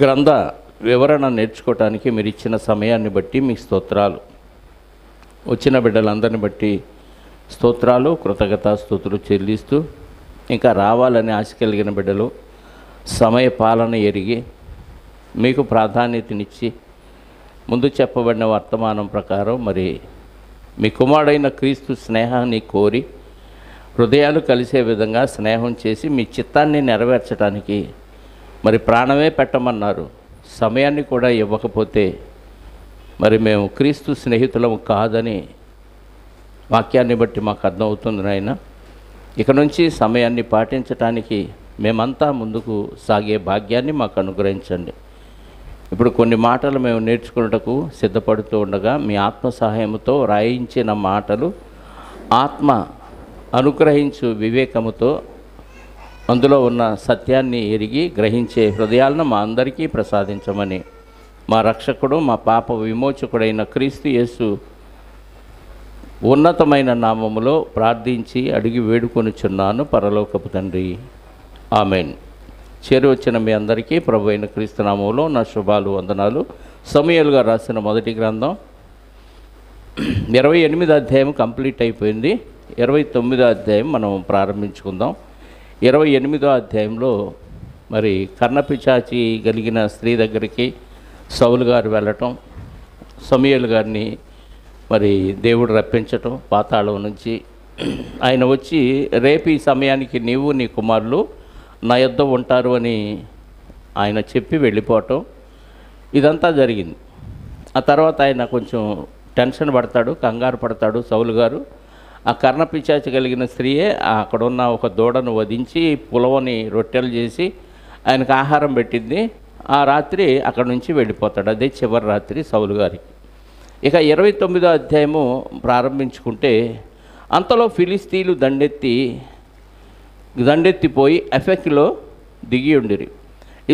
గ్రంథ వివరణ నేర్చుకోవటానికి మీరు ఇచ్చిన సమయాన్ని బట్టి మీ స్తోత్రాలు. వచ్చిన బిడ్డలందరిని బట్టి స్తోత్రాలు, కృతజ్ఞతాస్తుతులు చెల్లిస్తూ, ఇంకా రావాలని ఆశ కలిగిన బిడ్డలు సమయ పాలన ఎరిగి మీకు ప్రాధాన్యతనిచ్చి ముందు చెప్పబడిన వర్తమానం ప్రకారం మరి మీ కుమారుడైన క్రీస్తు స్నేహాన్ని కోరి హృదయాలు కలిసే విధంగా స్నేహం చేసి మీ చిత్తాన్ని నెరవేర్చడానికి మరి ప్రాణమే పెట్టమన్నారు. సమయాన్ని కూడా ఇవ్వకపోతే మరి మేము క్రీస్తు స్నేహితులము కాదని వాక్యాన్ని బట్టి మాకు అర్థమవుతుంది నాయన. ఇక నుంచి సమయాన్ని పాటించటానికి మేమంతా ముందుకు సాగే భాగ్యాన్ని మాకు అనుగ్రహించండి. ఇప్పుడు కొన్ని మాటలు మేము నేర్చుకున్నటకు సిద్ధపడుతూ ఉండగా మీ ఆత్మ సహాయంతో రాయించిన మాటలు ఆత్మ అనుగ్రహించు వివేకముతో అందులో ఉన్న సత్యాన్ని ఎరిగి గ్రహించే హృదయాలను మా అందరికీ ప్రసాదించమని మా రక్షకుడు మా పాప విమోచకుడైన క్రీస్తు యేసు ఉన్నతమైన నామములో ప్రార్థించి అడిగి వేడుకొనుచున్నాను పరలోకపు తండ్రి, ఆమెన్. చేరువచ్చిన మీ అందరికీ ప్రభు అయిన క్రీస్తు నామములో నా శుభాలు, వందనాలు. సమూయేలు గారు రాసిన మొదటి గ్రంథం 28వ అధ్యాయం కంప్లీట్ అయిపోయింది. 29వ అధ్యాయం మనం ప్రారంభించుకుందాం. 28వ అధ్యాయంలో మరి కర్ణపిశాచి కలిగిన స్త్రీ దగ్గరికి సౌలు గారు వెళ్ళటం, సమూయేలు గారిని మరి దేవుడు రప్పించటం పాతాళం నుంచి. ఆయన వచ్చి రేపు ఈ సమయానికి నీవు నీ కుమారులు నా యొద్ద ఉంటారు అని ఆయన చెప్పి వెళ్ళిపోవటం, ఇదంతా జరిగింది. ఆ తర్వాత ఆయన కొంచెం టెన్షన్ పడతాడు, కంగారు పడతాడు సౌలు గారు. ఆ కర్ణపిశాచి కలిగిన స్త్రీయే అక్కడున్న ఒక దూడను వధించి పులవని రొట్టెలు చేసి ఆయనకు ఆహారం పెట్టింది. ఆ రాత్రి అక్కడ నుంచి వెళ్ళిపోతాడు. అదే చివరి రాత్రి సౌలు గారికి. ఇక 29వ అధ్యాయము ప్రారంభించుకుంటే అంతలో ఫిలిస్తీన్లు దండెత్తిపోయి ఎఫెక్లో దిగి ఉండిరి.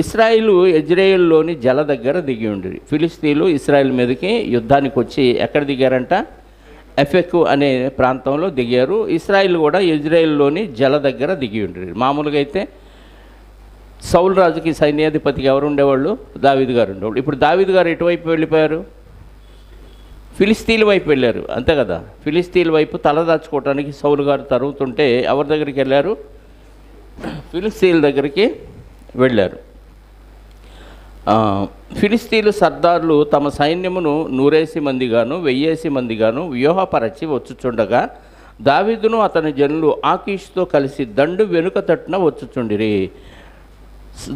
ఇశ్రాయేలు యెజ్రెయేలులోని జల దగ్గర దిగి ఉండిరి. ఫిలిస్తీన్లు ఇశ్రాయేల్ మీదకి యుద్ధానికి వచ్చి ఎక్కడ దిగారంట? ఎఫెక్ అనే ప్రాంతంలో దిగారు. ఇశ్రాయేల్ కూడా యెజ్రెయేలులోని జల దగ్గర దిగి ఉండిరి. మామూలుగా అయితే సౌలు రాజుకి సైన్యాధిపతికి ఎవరు ఉండేవాళ్ళు? దావీదు గారు ఉండేవాళ్ళు. ఇప్పుడు దావీదు గారు ఎటువైపు వెళ్ళిపోయారు? ఫిలిస్తీన్ల వైపు వెళ్ళారు, అంతే కదా. ఫిలిస్తీన్ల వైపు తలదాచుకోవటానికి సౌలు గారు తరుగుతుంటే ఎవరి దగ్గరికి వెళ్ళారు? ఫిలిస్తీన్ల దగ్గరికి వెళ్ళారు. ఫిలిస్తీన్లు సర్దార్లు తమ సైన్యమును 100 మందిగాను 1000 మందిగాను వ్యూహపరచి వచ్చుచుండగా దావీదును అతని జనులు ఆకీషుతో కలిసి దండు వెనుక తట్టున వచ్చుచుండిరి.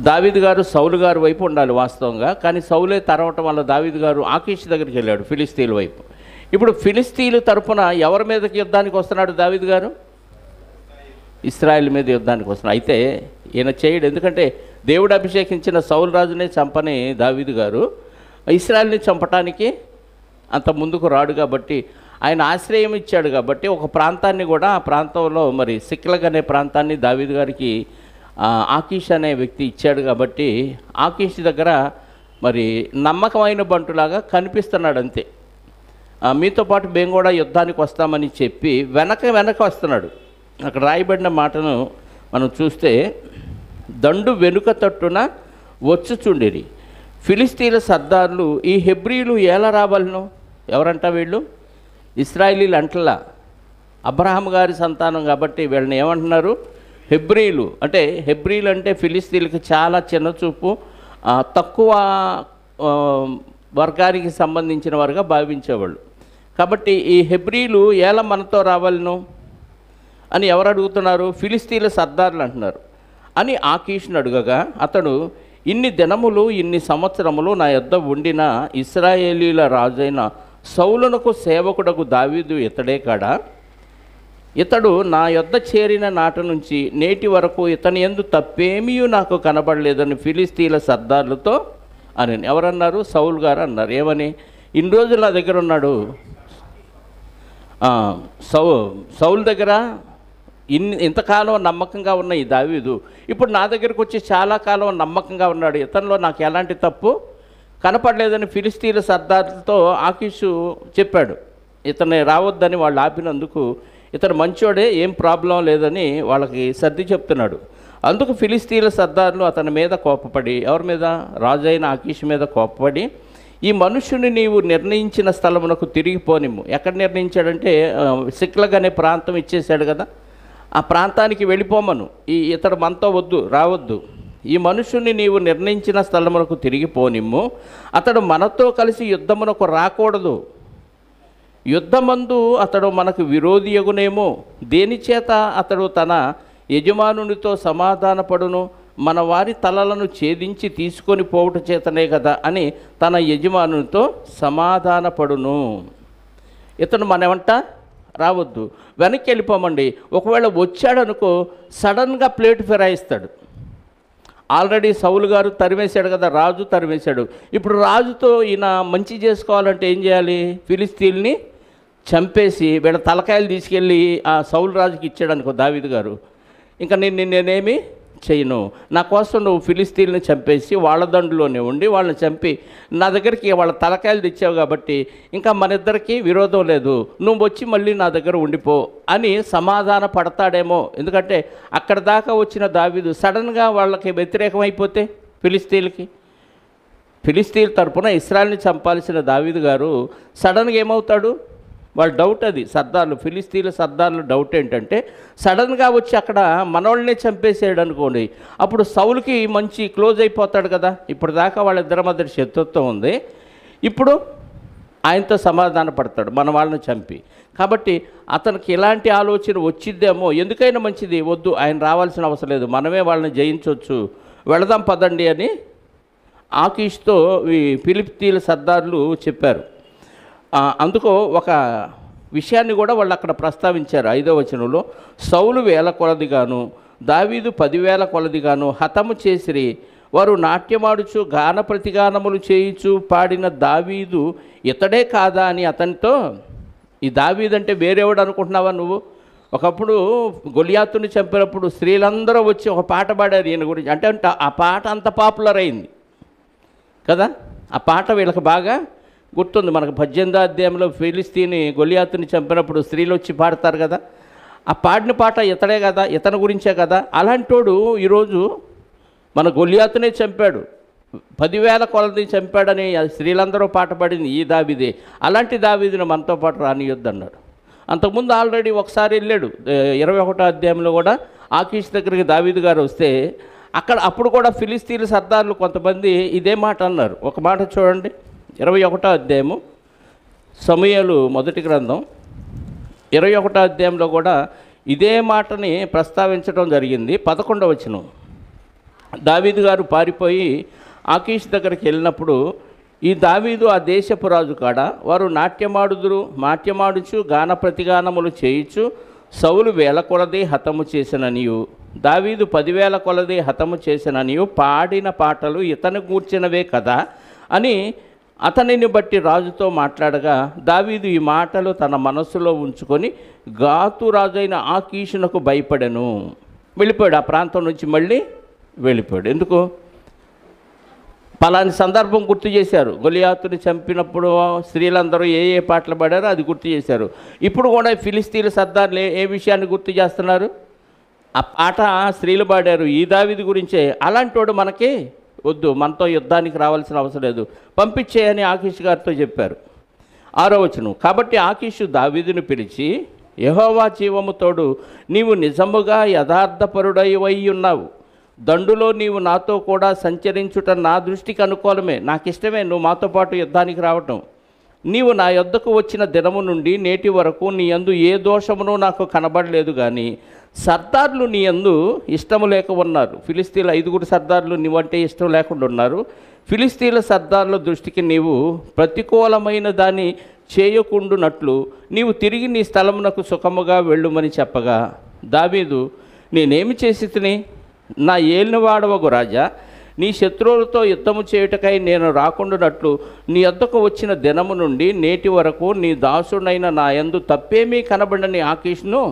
దావీదు గారు సౌలు గారు వైపు ఉండాలి వాస్తవంగా, కానీ సౌలే తరవటం వల్ల దావీదు గారు ఆకీష్ దగ్గరికి వెళ్ళాడు ఫిలిస్తీన్ల వైపు. ఇప్పుడు ఫిలిస్తీన్ల తరపున ఎవరి మీదకి యుద్ధానికి వస్తున్నాడు దావీదు గారు? ఇశ్రాయేల్ మీద యుద్ధానికి వస్తున్నాడు. అయితే ఈయన చేయడు, ఎందుకంటే దేవుడు అభిషేకించిన సౌలు రాజునే చంపని దావీదు గారు ఇశ్రాయేల్ని చంపటానికి అంత ముందుకు రాడు. కాబట్టి ఆయన ఆశ్రయం ఇచ్చాడు. కాబట్టి ఒక ప్రాంతాన్ని కూడా, ఆ ప్రాంతంలో మరి సిక్లగ్ అనే ప్రాంతాన్ని దావీదు గారికి ఆకీష్ అనే వ్యక్తి ఇచ్చాడు. కాబట్టి ఆకీష్ దగ్గర మరి నమ్మకమైన బంటులాగా కనిపిస్తున్నాడు అంతే. మీతో పాటు మేము కూడా యుద్ధానికి వస్తామని చెప్పి వెనక వస్తున్నాడు. అక్కడ రాయబడిన మాటను మనం చూస్తే దండు వెనుక తట్టున వచ్చుచుండిరి. ఫిలిస్తీన్ల సర్దార్లు ఈ హెబ్రీలు ఎలా రావాలను? ఎవరంట వీళ్ళు? ఇశ్రాయేలీలు అంటలా, అబ్రహాం గారి సంతానం. కాబట్టి వీళ్ళని ఏమంటున్నారు? హెబ్రీలు. అంటే హెబ్రీలు అంటే ఫిలిస్తీన్లకి చాలా చిన్న చూపు, తక్కువ వర్గానికి సంబంధించిన వారుగా భావించేవాళ్ళు. కాబట్టి ఈ హెబ్రీలు ఎలా మనతో రావాలను అని ఎవరు అడుగుతున్నారు? ఫిలిస్తీన్ల సర్దార్లు అంటున్నారు. అని ఆకీషును అడుగగా అతడు, ఇన్ని దినములు ఇన్ని సంవత్సరములు నా యొద్ద ఉండిన ఇశ్రాయేలీల రాజైన సౌలునకు సేవకుడకు దావీదు ఇతడే కాడా? ఇతడు నా యొద్ద చేరిన నాటి నుంచి నేటి వరకు ఇతని యందు తప్పేమీ నాకు కనబడలేదని ఫిలిస్తీన్ల సర్దార్లతో అని ఎవరన్నారు? సౌలు గారు అన్నారు. ఏమని? ఇన్ని రోజులు నా దగ్గర ఉన్నాడు, సౌలు దగ్గర ఇంతకాలం నమ్మకంగా ఉన్న ఈ దావీదు ఇప్పుడు నా దగ్గరకు వచ్చి చాలా కాలం నమ్మకంగా ఉన్నాడు, ఇతనిలో నాకు ఎలాంటి తప్పు కనపడలేదని ఫిలిస్తీన్ల సర్దార్లతో ఆకీషు చెప్పాడు. ఇతన్ని రావద్దని వాళ్ళు ఆపినందుకు ఇతను మంచోడే, ఏం ప్రాబ్లం లేదని వాళ్ళకి సర్ది చెప్తున్నాడు. అందుకు ఫిలిస్తీన్ల సర్దారులు అతని మీద కోపపడి, ఎవరి మీద? రాజు అయిన ఆకీషు మీద కోపపడి, ఈ మనుష్యుని నీవు నిర్ణయించిన స్థలమునకు తిరిగిపోనిమ్ము. ఎక్కడ నిర్ణయించాడంటే సిక్లగ్ అనే ప్రాంతం ఇచ్చేశాడు కదా, ఆ ప్రాంతానికి వెళ్ళిపోమను. ఇతడు మనతో వద్దు, రావద్దు. ఈ మనుషుని నీవు నిర్ణయించిన స్థలమునకు తిరిగిపోనిమ్ము. అతడు మనతో కలిసి యుద్ధమునకు రాకూడదు. యుద్ధమందు అతడు మనకు విరోధియగునేమో. దేనిచేత అతడు తన యజమానునితో సమాధానపడును? మన వారి తలలను ఛేదించి తీసుకొని పోవుట చేతనే కదా అని తన యజమానునితో సమాధానపడును. ఇతను మనమంట రావద్దు, వెనక్కి వెళ్ళిపోమండి. ఒకవేళ వచ్చాడనుకో, సడన్గా ప్లేట్ ఫిరాయిస్తాడు. ఆల్రెడీ సౌలు గారు తరిమేశాడు కదా, రాజు తరిమేశాడు. ఇప్పుడు రాజుతో ఈయన మంచి చేసుకోవాలంటే ఏం చేయాలి? ఫిలిస్తీన్ని చంపేసి వీళ్ళ తలకాయలు తీసుకెళ్ళి ఆ సౌలు రాజుకి ఇచ్చాడు అనుకో దావీదు గారు, ఇంకా నేనేమి చేయను, నా కోసం నువ్వు ఫిలిస్తీన్ని చంపేసి వాళ్ళ దండులోనే ఉండి వాళ్ళని చంపి నా దగ్గరికి వాళ్ళ తలకాయలు తెచ్చావు కాబట్టి ఇంకా మన ఇద్దరికి విరోధం లేదు, నువ్వు వచ్చి మళ్ళీ నా దగ్గర ఉండిపో అని సమాధాన పడతాడేమో. ఎందుకంటే అక్కడ దాకా వచ్చిన దావీదు సడన్గా వాళ్ళకి వ్యతిరేకమైపోతే ఫిలిస్తీన్ల తరపున ఇశ్రాయేలుని చంపాల్సిన దావీదు గారు సడన్గా ఏమవుతాడు? వాళ్ళ డౌట్ అది, సర్దార్లు, ఫిలిస్తీన్ల సర్దార్లు డౌట్ ఏంటంటే సడన్గా వచ్చి అక్కడ మనోళ్ళనే చంపేసాడు అనుకోండి, అప్పుడు సౌలుకి మంచి క్లోజ్ అయిపోతాడు కదా. ఇప్పుడు దాకా వాళ్ళిద్దరి మధ్య శత్రుత్వం ఉంది, ఇప్పుడు ఆయనతో సమాధాన పడతాడు మన వాళ్ళని చంపి. కాబట్టి అతనికి ఇలాంటి ఆలోచన వచ్చిద్దేమో, ఎందుకైనా మంచిది, వద్దు ఆయన రావాల్సిన అవసరం లేదు, మనమే వాళ్ళని జయించవచ్చు, వెళదాం పదండి అని ఆకీష్తో ఈ ఫిలిస్తీన్ల సర్దార్లు చెప్పారు. అందుకో ఒక విషయాన్ని కూడా వాళ్ళు అక్కడ ప్రస్తావించారు 5వ వచనంలో. సౌలు 1000 కొలదిగాను దావీదు 10,000 కొలదిగాను హతము చేసిరి. వారు నాట్యమాడుచు గాన ప్రతిగానములు చేయుచు పాడిన దావీదు ఇతడే కాదా అని అతనితో, ఈ దావీదు అంటే వేరేవాడు అనుకుంటున్నావా నువ్వు? ఒకప్పుడు గొలియాతుని చంపినప్పుడు స్త్రీలందరూ వచ్చి ఒక పాట పాడారు ఈయన గురించి. అంటే ఆ పాట అంత పాపులర్ అయింది కదా, ఆ పాట వీళ్ళకి బాగా గుర్తుంది. మనకు 18వ అధ్యాయంలో ఫిలిస్తీని గొలియాతుని చంపినప్పుడు స్త్రీలు వచ్చి పాడతారు కదా, ఆ పాడిన పాట ఇతడే కదా, ఇతని గురించే కదా. అలాంటోడు ఈరోజు మన గొలియాతునే చంపాడు, 10,000 కొలది చంపాడని స్త్రీలందరూ పాట పాడింది ఈ దావీదే. అలాంటి దావీదును మనతో పాటు రానియొద్దు అన్నాడు. అంతకుముందు ఆల్రెడీ ఒకసారి వెళ్ళాడు 21వ అధ్యాయంలో కూడా ఆకీష్ దగ్గరికి దావీదు గారు వస్తే అప్పుడు కూడా ఫిలిస్తీన్ల సర్దార్లు కొంతమంది ఇదే మాట అన్నారు. ఒక మాట చూడండి, 21వ అధ్యాయము సమూయేలు మొదటి గ్రంథం 21వ అధ్యాయంలో కూడా ఇదే మాటని ప్రస్తావించడం జరిగింది. 11వ వచనం, దావీదు గారు పారిపోయి ఆకీష్ దగ్గరికి వెళ్ళినప్పుడు, ఈ దావీదు ఆ దేశపు రాజు కాడ, వారు నాట్యమాడుచు గాన ప్రతిగానములు చేయుచు సౌలు 1000 కొలది హతము చేసిననియు దావీదు 10,000 కొలది హతము చేసిననియు పాడిన పాటలు ఇతను గూర్చినవే కదా అని అతనిని బట్టి రాజుతో మాట్లాడగా, దావీదు ఈ మాటలు తన మనస్సులో ఉంచుకొని గాతు రాజైన ఆకీషునకు భయపడెను. వెళ్ళిపోయాడు, ఆ ప్రాంతం నుంచి మళ్ళీ వెళ్ళిపోయాడు. ఎందుకు? పలాని సందర్భం గుర్తు చేశారు. గొలియాతుని చంపినప్పుడు స్త్రీలందరూ ఏ పాటలు పాడారో అది గుర్తు చేశారు. ఇప్పుడు కూడా ఫిలిస్తీన్ల సర్దార్లు ఏ విషయాన్ని గుర్తు చేస్తున్నారు? ఆ పాట స్త్రీలు పాడారు ఈ దావీదు గురించే. అలాంటి వాడు మనకి వద్దు, మనతో యుద్ధానికి రావాల్సిన అవసరం లేదు, పంపించేయని ఆకీష్ గారితో చెప్పారు. 6వ వచనం, కాబట్టి ఆకీషు దావీదును పిలిచి, యెహోవా జీవము తోడు, నీవు నిజముగా యథార్థపరుడవై ఉన్నావు, దండులో నీవు నాతో కూడా సంచరించుట నా దృష్టికి అనుకూలమే, నాకు ఇష్టమే నువ్వు మాతో పాటు యుద్ధానికి రావటం. నీవు నా యొద్దకు వచ్చిన దినము నుండి నేటి వరకు నీ యందు ఏ దోషమునూ నాకు కనబడలేదు, కానీ సర్దార్లు నీ యందు ఇష్టము లేక ఉన్నారు. ఫిలిస్తీన్ల 5 సర్దార్లు నీవంటే ఇష్టం లేకుండా ఉన్నారు. ఫిలిస్తీన్ల సర్దార్ల దృష్టికి నీవు ప్రతికూలమైన దాన్ని చేయకుండునట్లు నీవు తిరిగి నీ స్థలమునకు సుఖముగా వెళ్ళుమని చెప్పగా, దావీదు, నేనేమి చేసి తిని? నా ఏలినవాడవగు రాజా, నీ శత్రువులతో యుద్ధము చేయుటకై నేను రాకుండానట్లు నీ వద్దకు వచ్చిన దినము నుండి నేటి వరకు నీ దాసుడైన నా యందు తప్పేమీ కనబడని ఆకీష్ను.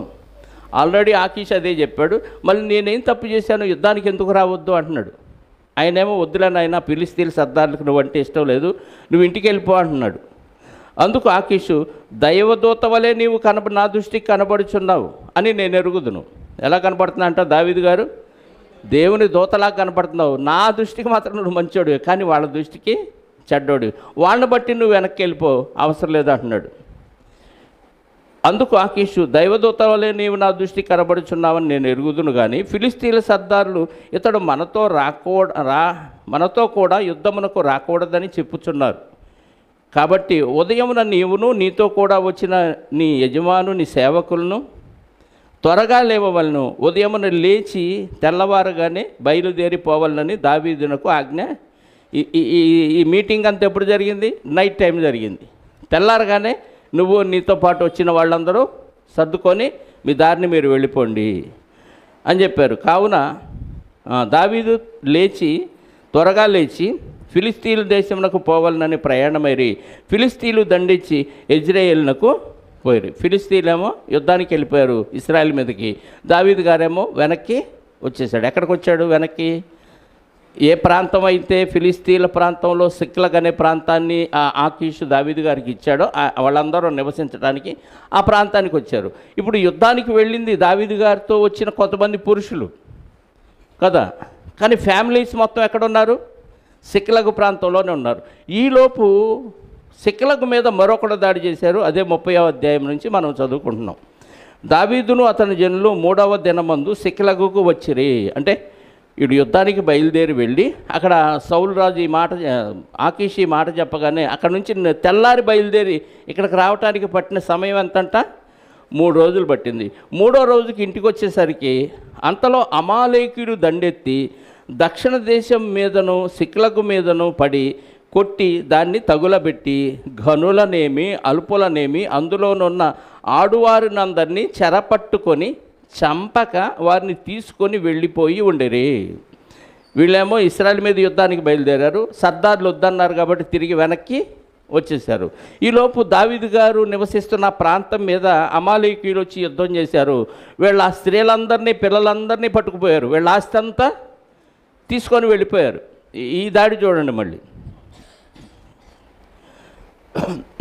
ఆల్రెడీ ఆకీష్ అదే చెప్పాడు, మళ్ళీ నేనేం తప్పు చేశాను, యుద్ధానికి ఎందుకు రావద్దు అంటున్నాడు. ఆయనేమో వద్దులేనాయన, ఫిలిస్తీన్ల సర్దార్లకు నువ్వంటే ఇష్టం లేదు, నువ్వు ఇంటికి వెళ్ళిపో అంటున్నాడు. అందుకు ఆకీషు, దైవదూత వలె నీవు నా దృష్టికి కనబడుచున్నావు అని నేను ఎరుగుదును. ఎలా కనబడుతున్నా అంట దావీదు గారు? దేవుని దూతలా కనపడుతున్నావు, నా దృష్టికి మాత్రం నువ్వు మంచోడు, కానీ వాళ్ళ దృష్టికి చెడ్డోడు, వాళ్ళని బట్టి నువ్వు వెనక్కి వెళ్ళిపో, అవసరం లేదు అంటున్నాడు. అందుకు ఆకీషు, దైవదూత వలె నీవు నా దృష్టికి కనబడుచున్నావని నేను ఎరుగుదును, కానీ ఫిలిస్తీన్ల సర్దారులు ఇతడు మనతో కూడా యుద్ధమునకు రాకూడదని చెప్పుచున్నారు. కాబట్టి ఉదయమున నీవును నీతో కూడా వచ్చిన నీ యజమాను నీ సేవకులను త్వరగా లేవవలను, ఉదయమున లేచి తెల్లవారుగానే బయలుదేరిపోవాలని దావీదునకు ఆజ్ఞ. ఈ మీటింగ్ అంతా ఎప్పుడు జరిగింది? నైట్ టైం జరిగింది. తెల్లారగానే నువ్వు నీతో పాటు వచ్చిన వాళ్ళందరూ సర్దుకొని మీ దారిని మీరు వెళ్ళిపోండి అని చెప్పారు. కావున దావీదు త్వరగా లేచి ఫిలిస్తీన్ల దేశమునకు పోవాలని ప్రయాణమైరి ఫిలిస్తీన్లు దండించి యెజ్రెయేలునకు పోయారు. ఫిలిస్తీన్లేమో యుద్ధానికి వెళ్ళిపోయారు ఇశ్రాయేల్ మీదకి, దావీదు గారేమో వెనక్కి వచ్చేసాడు. ఎక్కడికి వచ్చాడు? వెనక్కి. ఏ ప్రాంతం అయితే ఫిలిస్తీన్ల ప్రాంతంలో సిక్లగ్ అనే ప్రాంతాన్ని ఆకీషు దావీదు గారికి ఇచ్చాడో వాళ్ళందరూ నివసించడానికి ఆ ప్రాంతానికి వచ్చారు. ఇప్పుడు యుద్ధానికి వెళ్ళింది దావీదు గారితో వచ్చిన కొంతమంది పురుషులు కదా, కానీ ఫ్యామిలీస్ మొత్తం ఎక్కడున్నారు? సిక్లగ్ ప్రాంతంలోనే ఉన్నారు. ఈలోపు సిక్లగ్ మీద మరొకడు దాడి చేశారు. అదే 30వ అధ్యాయం నుంచి మనం చదువుకుంటున్నాం. దావీదును అతని జనులు 3వ దినమందు సిక్లగుకు వచ్చిరి. అంటే వీడు యుద్ధానికి బయలుదేరి వెళ్ళి అక్కడ సౌలు రాజు ఆకీషు ఈ మాట చెప్పగానే అక్కడ నుంచి తెల్లారి బయలుదేరి ఇక్కడికి రావడానికి పట్టిన సమయం ఎంతంట? 3 రోజులు పట్టింది. 3వ రోజుకి ఇంటికి వచ్చేసరికి అంతలో అమాలేకీయుడు దండెత్తి దక్షిణ దేశం మీదను సిక్లగు మీదను పడి కొట్టి దాన్ని తగులబెట్టి ఘనులనేమి అల్పులనేమి అందులోనున్న ఆడువారినందరినీ చెరపట్టుకొని చంపక వారిని తీసుకొని వెళ్ళిపోయి ఉండేరి. వీళ్ళేమో ఇశ్రాయేల్ మీద యుద్ధానికి బయలుదేరారు, సర్దార్లు వద్దన్నారు కాబట్టి తిరిగి వెనక్కి వచ్చేసారు. ఈలోపు దావీదు గారు నివసిస్తున్న ప్రాంతం మీద అమాలేకీయులు వచ్చి యుద్ధం చేశారు. వీళ్ళ ఆ స్త్రీలందరినీ పిల్లలందరినీ పట్టుకుపోయారు, వీళ్ళ ఆస్తి అంతా తీసుకొని వెళ్ళిపోయారు. ఈ దాడి చూడండి మళ్ళీ.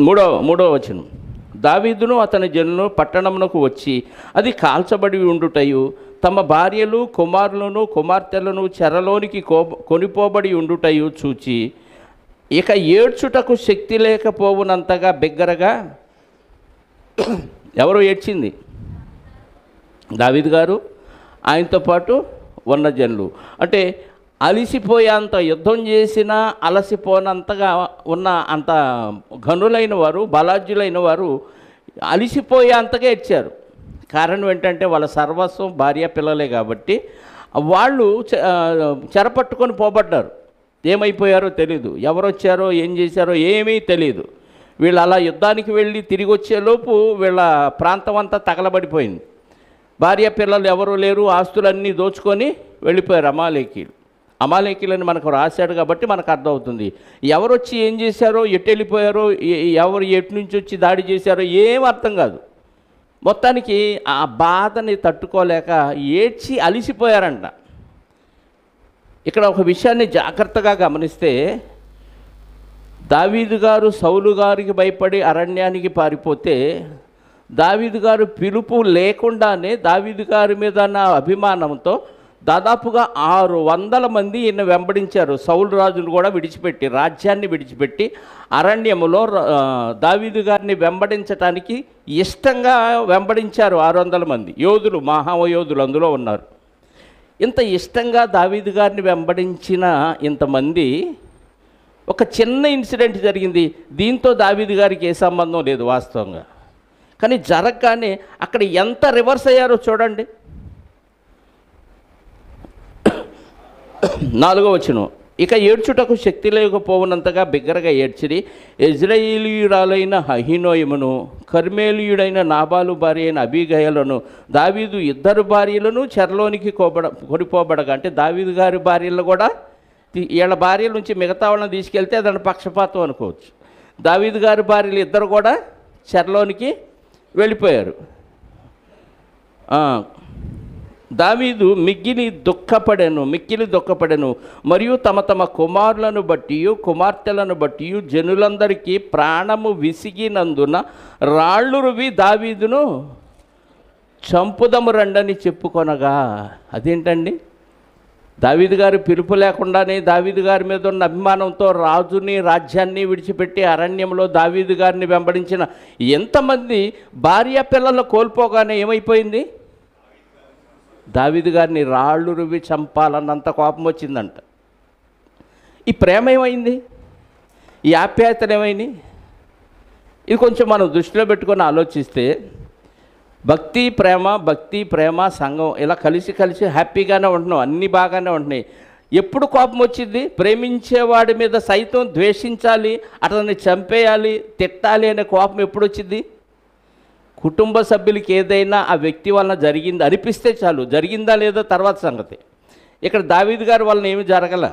మూడవ వచనం, దావీదును అతని జనులు పట్టణమునకు వచ్చి అది కాల్చబడి ఉండుటయు తమ భార్యలు కుమారులను కుమార్తెలను చెరలోనికి కొనిపోబడి ఉండుటయు చూచి ఇక ఏడ్చుటకు శక్తి లేకపోవునంతగా బిగ్గరగా. ఎవరు ఏడ్చింది? దావీదు గారు, ఆయనతో పాటు ఉన్న జనులు. అంటే అలసిపోయేంత, యుద్ధం చేసినా అలసిపోనంతగా ఉన్న అంత ఘనులైన వారు, బలాజ్యులైన వారు అలసిపోయేంతగా ఇచ్చారు. కారణం ఏంటంటే వాళ్ళ సర్వస్వం భార్య పిల్లలే కాబట్టి వాళ్ళు చెరపట్టుకొని పోబడ్డారు. ఏమైపోయారో తెలీదు, ఎవరు వచ్చారో ఏం చేశారో ఏమీ తెలియదు. వీళ్ళు అలా యుద్ధానికి వెళ్ళి తిరిగి వచ్చేలోపు వీళ్ళ ప్రాంతం అంతా తగలబడిపోయింది. భార్య పిల్లలు ఎవరు లేరు, ఆస్తులన్నీ దోచుకొని వెళ్ళిపోయారు అమాలేకీలని మనకు రాశాడు కాబట్టి మనకు అర్థమవుతుంది. ఎవరు వచ్చి ఏం చేశారో, ఎటు వెళ్ళిపోయారో, ఎవరు ఎటు నుంచి వచ్చి దాడి చేశారో ఏం అర్థం కాదు. మొత్తానికి ఆ బాధని తట్టుకోలేక ఏడ్చి అలిసిపోయారంట. ఇక్కడ ఒక విషయాన్ని జాగ్రత్తగా గమనిస్తే, దావీదు గారు సౌలు గారికి భయపడి అరణ్యానికి పారిపోతే దావీదు గారు పిలుపు లేకుండానే దావీదు గారి మీద నా అభిమానంతో దాదాపుగా 600 మంది ఈయన వెంబడించారు. సౌలు రాజును కూడా విడిచిపెట్టి, రాజ్యాన్ని విడిచిపెట్టి అరణ్యములో దావీదు గారిని వెంబడించటానికి ఇష్టంగా వెంబడించారు 600 మంది యోధులు, మహాయోధులు అందులో ఉన్నారు. ఇంత ఇష్టంగా దావీదు గారిని వెంబడించిన ఇంతమంది, ఒక చిన్న ఇన్సిడెంట్ జరిగింది. దీంతో దావీదు గారికి ఏ సంబంధం లేదు వాస్తవంగా, కానీ జరగగానే అక్కడ ఎంత రివర్స్ అయ్యారో చూడండి. 4వ వచనం, ఇక ఏడ్చుటకు శక్తి లేకపోవునంతగా బిగ్గరగా ఏడ్చిరి. యెజ్రెయేలీయురాలైన అహీనోయమును కర్మేలీయుడైన నాబాలు భార్య అయిన అబీగయలను దావీదు 2 భార్యలను చెరలోనికి కొనిపోబడగా, అంటే దావీదు గారి భార్యలను కూడా వీళ్ళ భార్యల నుంచి మిగతా వాళ్ళని తీసుకెళ్తే దాని పక్షపాతం అనుకోవచ్చు. దావీదు గారి భార్యలు 2 కూడా చెరలోనికి వెళ్ళిపోయారు. దావీదు మిక్కిలి దుఃఖపడెను మరియు తమ కుమారులను బట్టి కుమార్తెలను బట్టి జనులందరికీ ప్రాణము విసిగినందున రాళ్ళు రువి దావీదును చంపుదము రండని చెప్పుకొనగా. అదేంటండి? దావీదు గారి పిలుపు లేకుండానే దావీదు గారి మీద ఉన్న అభిమానంతో రాజుని రాజ్యాన్ని విడిచిపెట్టి అరణ్యంలో దావీదు గారిని వెంబడించిన ఎంతమంది భార్య పిల్లలు కోల్పోగానే ఏమైపోయింది? దావీదు గారిని రాళ్ళు రువ్వి చంపాలన్నంత కోపం వచ్చిందంట. ఈ ప్రేమ ఏమైంది? ఈ ఆప్యాయతలు ఏమైంది? ఇది కొంచెం మనం దృష్టిలో పెట్టుకొని ఆలోచిస్తే భక్తి ప్రేమ సంఘం ఇలా కలిసి హ్యాపీగానే ఉంటున్నాం, అన్నీ బాగానే ఉంటున్నాయి. ఎప్పుడు కోపం వచ్చింది? ప్రేమించేవాడి మీద సైతం ద్వేషించాలి, అతన్ని చంపేయాలి, తిట్టాలి అనే కోపం ఎప్పుడు వచ్చింది? కుటుంబ సభ్యులకి ఏదైనా ఆ వ్యక్తి వలన జరిగింది అనిపిస్తే చాలు, జరిగిందా లేదో తర్వాత సంగతి. ఇక్కడ దావీదు గారి వలన ఏమి జరగల,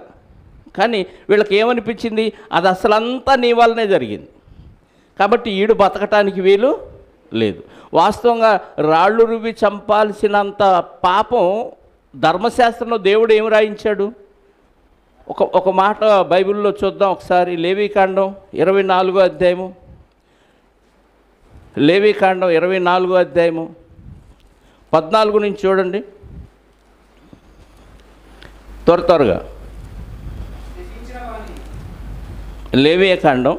కానీ వీళ్ళకి ఏమనిపించింది? అది అసలంతా నీ వల్లనే జరిగింది కాబట్టి ఈడు బతకటానికి వీలు లేదు. వాస్తవంగా రాళ్ళు రువ్వి చంపాల్సినంత పాపం ధర్మశాస్త్రంలో దేవుడు ఏమి రాయించాడు? ఒక మాట బైబిల్లో చూద్దాం ఒకసారి. లేవీకాండం 24వ అధ్యాయము, లేవీకాండం 24వ అధ్యాయము 14 నుంచి చూడండి త్వరగా. లేవీకాండం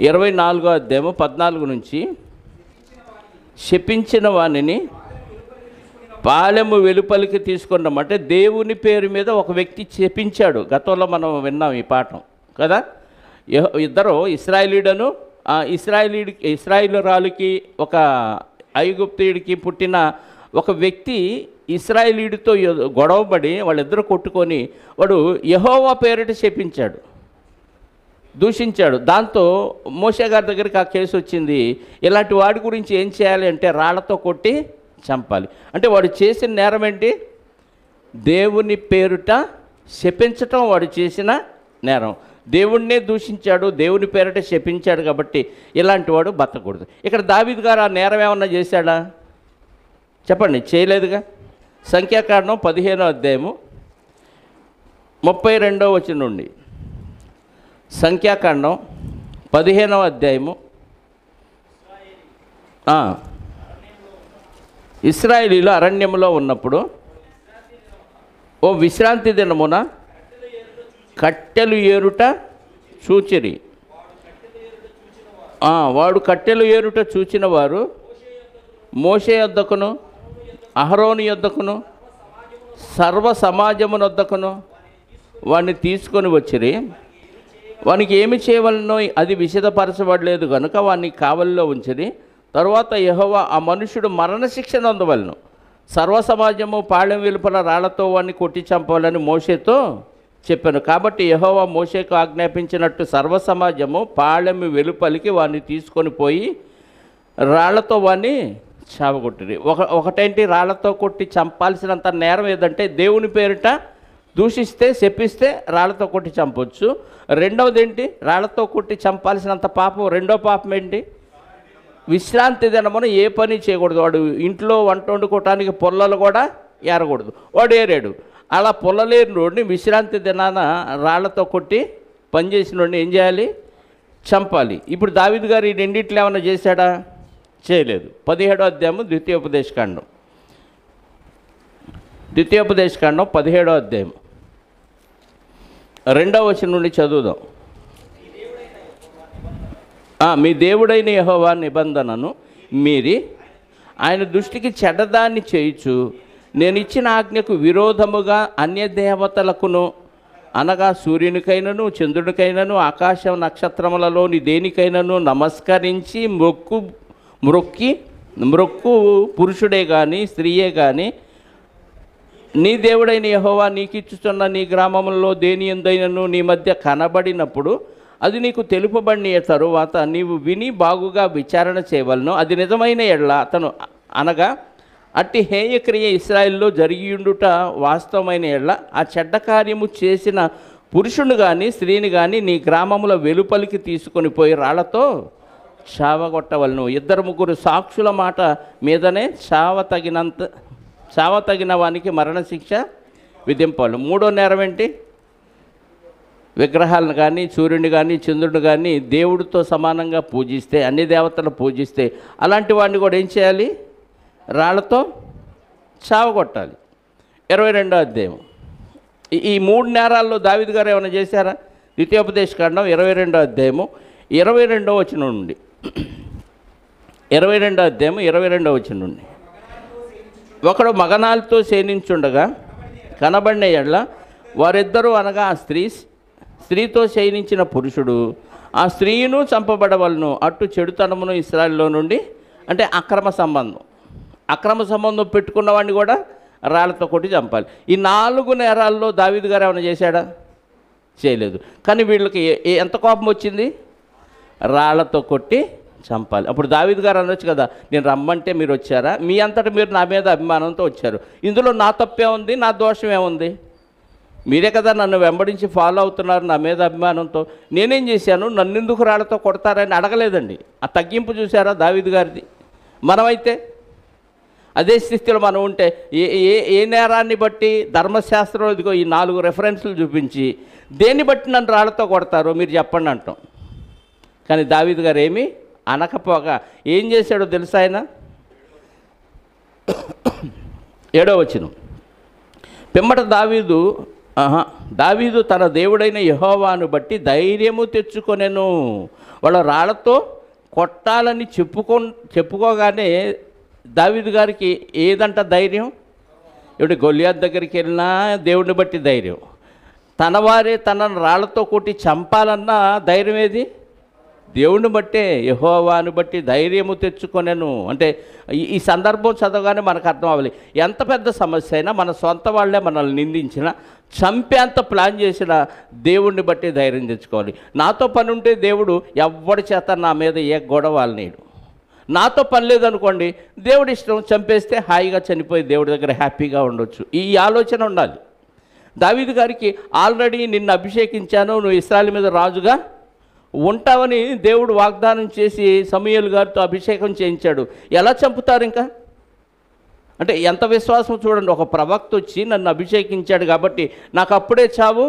24వ అధ్యాయము 14 నుంచి, శపించిన వాణిని పాలెము వెలుపలికి తీసుకున్నామంటే దేవుని పేరు మీద ఒక వ్యక్తి శపించాడు. గతంలో మనం విన్నాం ఈ పాఠం కదా. ఇద్దరు ఇశ్రాయేలీయుడను ఇశ్రాయేలురాలికి ఒక ఐగుప్తీయుడికి పుట్టిన ఒక వ్యక్తి ఇశ్రాయేలీయుడితో గొడవపడి వాళ్ళిద్దరూ కొట్టుకొని వాడు యెహోవా పేరిట శపించాడు, దూషించాడు. దాంతో మోషే గారి దగ్గరికి ఆ కేసు వచ్చింది. ఇలాంటి వాడి గురించి ఏం చేయాలి అంటే రాళ్లతో కొట్టి చంపాలి. అంటే వాడు చేసిన నేరం ఏంటి? దేవుని పేరుట శపించటం వాడు చేసిన నేరం. దేవుణ్ణే దూషించాడు, దేవుని పేరిట శపించాడు కాబట్టి ఇలాంటి వాడు బతకూడదు. ఇక్కడ దావీదు గారు ఆ నేరం ఏమన్నా చేశాడా? చెప్పండి, చేయలేదుగా. సంఖ్యాకాండం 15వ అధ్యాయము 32వ వచనం నుండి, సంఖ్యాకాండం 15వ అధ్యాయము. ఇశ్రాయేలీయులు అరణ్యంలో ఉన్నప్పుడు ఓ విశ్రాంతి దినమున కట్టెలు ఏరుట చూచిరి. వాడు కట్టెలు ఏరుట చూచిన వారు మోషే యొద్దకును అహరోను యొద్దకును సర్వ సమాజమునొద్దకును వాడిని తీసుకొని వచ్చిరి. వానికి ఏమి చేయవలనో అది విశదపరచబడలేదు కనుక వాడిని కావలిలో ఉంచిరి. తరువాత యెహోవా ఆ మనుషుడు మరణశిక్ష నందవలను, సర్వ సమాజము పాళెం వెలుపల రాళ్లతో వాడిని కొట్టి చంపాలని మోషేతో చెప్పాను. కాబట్టి యెహోవా మోషేకు ఆజ్ఞాపించినట్టు సర్వ సమాజము పాళెం వెలుపలికి వాడిని తీసుకొని పోయి రాళ్లతో వాడిని చావగొట్టిరి. ఒకటేంటి, రాళ్లతో కొట్టి చంపాల్సినంత నేరం ఏదంటే దేవుని పేరిట దూషిస్తే శపిస్తే రాళ్లతో కొట్టి చంపొచ్చు. రెండవది ఏంటి? రాళ్లతో కొట్టి చంపాల్సినంత పాపం. రెండో పాపం ఏంటి? విశ్రాంతి దినమున ఏ పని చేయకూడదు. వాడు ఇంట్లో వంట వండుకోవటానికి పుల్లలు కూడా ఏరకూడదు, వాడు ఏరాడు. అలా పుల్లలేని రోడ్ని విశ్రాంతి దినాన రాళ్లతో కొట్టి పనిచేసిన వాడిని ఏం చేయాలి? చంపాలి. ఇప్పుడు దావీదు గారు ఈ రెండిట్లో ఏమైనా చేశాడా? చేయలేదు. 17వ అధ్యాయము ద్వితీయోపదేశకాండం 17వ అధ్యాయం 2వ వచనం నుండి చదువుదాం. మీ దేవుడైన యెహోవా నిబంధనను మీరి ఆయన దృష్టికి చెడ్డదాన్ని చేయుచు నేను ఇచ్చిన ఆజ్ఞకు విరోధముగా అన్య దేవతలకును అనగా సూర్యునికైనను చంద్రునికైనను ఆకాశ నక్షత్రములలోని దేనికైనను నమస్కరించి మ్రొక్కు పురుషుడే కానీ స్త్రీయే కానీ నీ దేవుడైన యెహోవా నీకిచ్చుచున్న నీ గ్రామంలో దేని ఎందైనను నీ మధ్య కనబడినప్పుడు అది నీకు తెలుపబడిన తరువాత నీవు విని బాగుగా విచారణ చేయవలను. అది నిజమైన ఎడ్ల అతను అనగా అట్టి హేయక్రియ ఇశ్రాయేల్లో జరిగియుండుట వాస్తవమైన ఎడ్ల ఆ చెడ్డ కార్యము చేసిన పురుషుని కానీ స్త్రీని కానీ నీ గ్రామముల వెలుపలికి తీసుకొని పోయి రాళ్లతో చావగొట్టవలను. 2-3 సాక్షుల మాట మీదనే చావ తగిన వానికి మరణశిక్ష విధింపాలి. మూడో నేరం ఏంటి? విగ్రహాలను కానీ సూర్యుని కానీ చంద్రుడిని కానీ దేవుడితో సమానంగా పూజిస్తే, అన్ని దేవతలు పూజిస్తే అలాంటి వాడిని కూడా ఏం చేయాలి? రాళ్లతో చావగొట్టాలి. 22వ అధ్యాయం ఈ 3 నేరాల్లో దావీదు గారు ఏమైనా చేశారా? ద్వితీయోపదేశకాండం 22వ అధ్యాయము 22వ వచనం నుండి, 22వ అధ్యాయం 22వ వచనం నుండి, ఒకడు మగనాలతో శయనించుండగా కనబడిన ఎడ్ల వారిద్దరూ అనగా ఆ స్త్రీతో శయనించిన పురుషుడు ఆ స్త్రీను చంపబడవలను. అట్టు చెడుతనమును ఇశ్రాయేలులో నుండి, అంటే అక్రమ సంబంధం పెట్టుకున్న వాడిని కూడా రాళ్లతో కొట్టి చంపాలి. ఈ 4 నేరాల్లో దావీదు గారు ఏమైనా చేశాడా? చేయలేదు. కానీ వీళ్ళకి ఎంత కోపం వచ్చింది? రాళ్లతో కొట్టి చంపాలి. అప్పుడు దావీదు గారు అనొచ్చు కదా, నేను రమ్మంటే మీరు వచ్చారా? మీ అంతటా మీరు నా మీద అభిమానంతో వచ్చారు. ఇందులో నా తప్పే ఉంది, నా దోషం ఏముంది? మీరే కదా నన్ను వెంబడించి ఫాలో అవుతున్నారు నా మీద అభిమానంతో. నేనేం చేశాను? నన్ను ఎందుకు రాళ్లతో కొడతారని అడగలేదండి. ఆ తగ్గింపు చూసారా దావీదు గారిది? మనమైతే అదే స్థితిలో మనం ఉంటే ఏ నేరాన్ని బట్టి ధర్మశాస్త్రం ఇదిగో ఈ 4 రెఫరెన్స్లు చూపించి దేన్ని బట్టి నన్ను రాళ్లతో కొడతారో మీరు చెప్పండి అంటాం. కానీ దావీదు గారు ఏమీ అనకపోగా ఏం చేశాడో తెలుసా? ఆయన 7వ వచనం, పిమ్మట దావీదు తన దేవుడైన యెహోవాను బట్టి ధైర్యము తెచ్చుకొనెను. వాళ్ళ రాళ్లతో కొట్టాలని చెప్పుకోగానే దావీదు గారికి ఏదంట ధైర్యం? ఇప్పుడు గొలియాత్ దగ్గరికి వెళ్ళినా దేవుడిని బట్టి ధైర్యం, తన వారే తనను రాళ్లతో కొట్టి చంపాలన్న ధైర్యం ఏది? దేవుడిని బట్టే, యెహోవాను బట్టి ధైర్యము తెచ్చుకొనెను. అంటే ఈ సందర్భం చదవగానే మనకు అర్థం అవ్వాలి. ఎంత పెద్ద సమస్య అయినా మన సొంత వాళ్ళే మనల్ని నిందించిన, చంపేంత ప్లాన్ చేసిన దేవుడిని బట్టి ధైర్యం తెచ్చుకోవాలి. నాతో పని ఉంటే దేవుడు ఎవ్వడి చేత నా మీద ఏ గొడవ వాళ్ళనేడు. నాతో పని లేదనుకోండి, దేవుడి ఇష్టం, చంపేస్తే హాయిగా చనిపోయి దేవుడి దగ్గర హ్యాపీగా ఉండొచ్చు. ఈ ఆలోచన ఉండాలి. దావీదు గారికి ఆల్రెడీ నిన్ను అభిషేకించాను, నువ్వు ఇశ్రాయేలు మీద రాజుగా ఉంటావని దేవుడు వాగ్దానం చేసి సమూయేలు గారితో అభిషేకం చేయించాడు. ఎలా చంపుతారు ఇంకా? అంటే ఎంత విశ్వాసం చూడండి. ఒక ప్రవక్త వచ్చి నన్ను అభిషేకించాడు కాబట్టి నాకు అప్పుడే చావు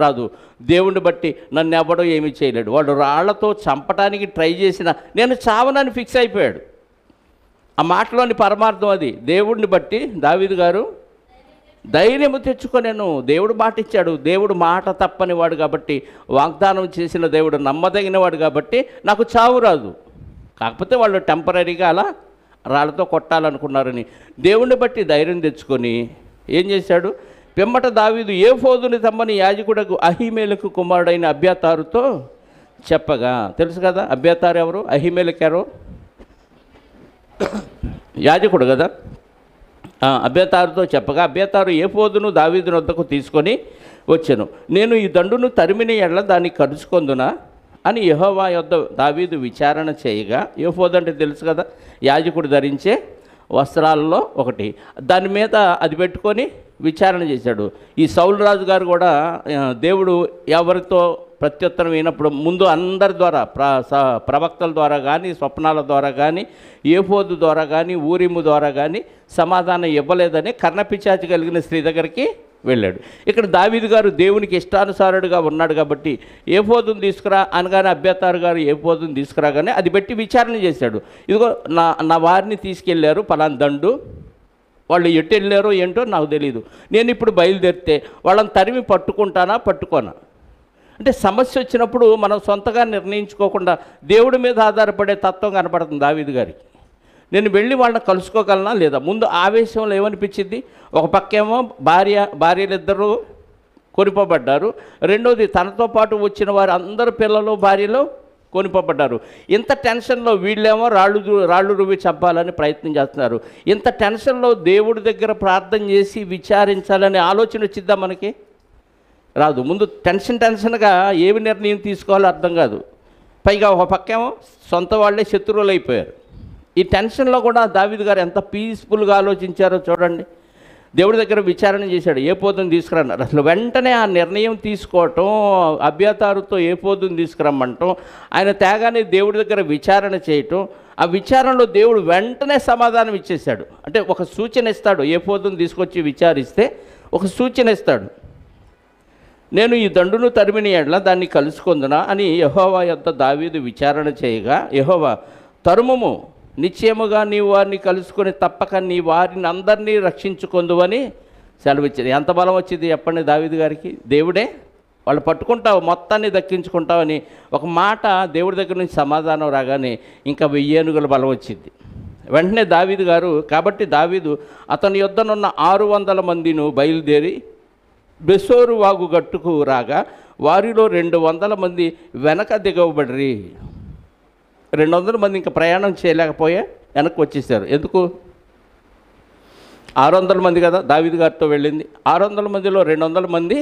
రాదు. దేవుడిని బట్టి నన్ను ఎవడో ఏమీ చేయలేడు. వాడు రాళ్లతో చంపడానికి ట్రై చేసిన నేను చావనని ఫిక్స్ అయిపోయాడు. ఆ మాటలోని పరమార్థం అది. దేవుడిని బట్టి దావీదు గారు ధైర్యము తెచ్చుకొనెను. దేవుడు మాట ఇచ్చాడు, దేవుడు మాట తప్పని వాడు కాబట్టి, వాగ్దానం చేసిన దేవుడు నమ్మదగిన వాడు కాబట్టి నాకు చావు రాదు. కాకపోతే వాళ్ళు టెంపరీగా అలా రాళ్లతో కొట్టాలనుకున్నారని దేవుడిని బట్టి ధైర్యం తెచ్చుకొని ఏం చేశాడు? పిమ్మట దావీదు ఏఫోదుని తమ్మని యాజకుడకు అహీమేలకు కుమారుడైన అబ్యాతారుతో చెప్పగా, తెలుసు కదా అబ్యాతారు ఎవరు? అహీమేలకు ఎవరు? యాజకుడు కదా. అబ్యాతారుతో చెప్పగా అబ్యాతారు ఏఫోదును దావీదుని వద్దకు తీసుకొని వచ్చెను. నేను ఈ దండును తరిమిన ఎడల దాన్ని కరుచుకొందునా అని యెహోవా యొద్ద దావీదు విచారణ చేయగా, ఏఫోదు అంటే తెలుసు కదా, యాజకుడు ధరించే వస్త్రాలలో ఒకటి. దాని మీద అది పెట్టుకొని విచారణ చేశాడు. ఈ సౌలు రాజు గారు కూడా దేవుడు ఎవరితో ప్రత్యుత్తరం అయినప్పుడు ముందు అందరి ద్వారా ప్రవక్తల ద్వారా కానీ, స్వప్నాల ద్వారా కానీ, ఏఫోదు ద్వారా కానీ, ఊరిము ద్వారా కానీ సమాధానం ఇవ్వలేదని కర్ణపిశాచి కలిగిన స్త్రీ దగ్గరికి వెళ్ళాడు. ఇక్కడ దావీదు గారు దేవునికి ఇష్టానుసారుడుగా ఉన్నాడు కాబట్టి ఏఫోదుని తీసుకురా అనగానే అబ్యాతారు గారు ఏఫోదుని తీసుకురాగానే అది పెట్టి విచారణ చేశాడు. ఇదిగో నా వారిని తీసుకెళ్ళారు పలానా దండు, వాళ్ళు ఎటు వెళ్ళారో ఏంటో నాకు తెలియదు, నేను ఇప్పుడు బయలుదేరితే వాళ్ళని తరిమి పట్టుకోనా? అంటే సమస్య వచ్చినప్పుడు మనం సొంతగా నిర్ణయించుకోకుండా దేవుడి మీద ఆధారపడే తత్వం కనపడుతుంది దావీదు గారికి. నేను వెళ్ళి వాళ్ళని కలుసుకోగలనా లేదా? ముందు ఆవేశంలో ఏమనిపించింది? ఒక పక్కేమో భార్యలిద్దరూ కొనిపోబడ్డారు, రెండోది తనతో పాటు వచ్చిన వారు అందరు పిల్లలు భార్యలు కొనిపోబడ్డారు. ఇంత టెన్షన్లో వీళ్ళేమో రాళ్ళు రువి చంపాలని ప్రయత్నం చేస్తున్నారు. ఇంత టెన్షన్లో దేవుడి దగ్గర ప్రార్థన చేసి విచారించాలనే ఆలోచన వచ్చిద్దా మనకి? రాదు. ముందు టెన్షన్గా ఏమి నిర్ణయం తీసుకోవాలో అర్థం కాదు. పైగా ఒక పక్కేమో సొంత వాళ్ళే శత్రువులు అయిపోయారు. ఈ టెన్షన్లో కూడా దావీదు గారు ఎంత పీస్ఫుల్గా ఆలోచించారో చూడండి. దేవుడి దగ్గర విచారణ చేశాడు, ఏఫోదుని తీసుకురన్నారు. అసలు వెంటనే ఆ నిర్ణయం తీసుకోవటం, అబ్యాతారుతో ఏఫోదుని తీసుకురమ్మంటాం, ఆయన తేగానే దేవుడి దగ్గర విచారణ చేయటం, ఆ విచారణలో దేవుడు వెంటనే సమాధానం ఇచ్చేశాడు. అంటే ఒక సూచన ఇస్తాడు. ఏఫోదుని తీసుకొచ్చి విచారిస్తే ఒక సూచన ఇస్తాడు. నేను ఈ దండును తరిమిన ఎడల దాన్ని కలుసుకొందునా అని యెహోవా యొద్ద దావీదు విచారణ చేయగా, యెహోవా తరుముము, నిశ్చయముగా నీవు వారిని కలుసుకొని తప్పక నీ వారిని అందరినీ రక్షించుకొందువని సెలవు ఇచ్చింది. ఎంత బలం వచ్చింది చెప్పండి దావీదు గారికి? దేవుడే వాళ్ళు పట్టుకుంటావు, మొత్తాన్ని దక్కించుకుంటావని ఒక మాట దేవుడి దగ్గర నుంచి సమాధానం రాగానే ఇంకా 1000 ఏనుగుల బలం వచ్చింది. వెంటనే దావీదు గారు, కాబట్టి దావీదు అతని యొద్దనున్న 600 మందిను బయలుదేరి బెసోరు వాగు గట్టుకు రాగా వారిలో 200 మంది వెనక దిగవబడి 200 మంది ఇంకా ప్రయాణం చేయలేకపోయా వెనక్కి వచ్చేసారు. ఎందుకు? 600 మంది కదా దావీదు గారితో వెళ్ళింది. 600 మందిలో 200 మంది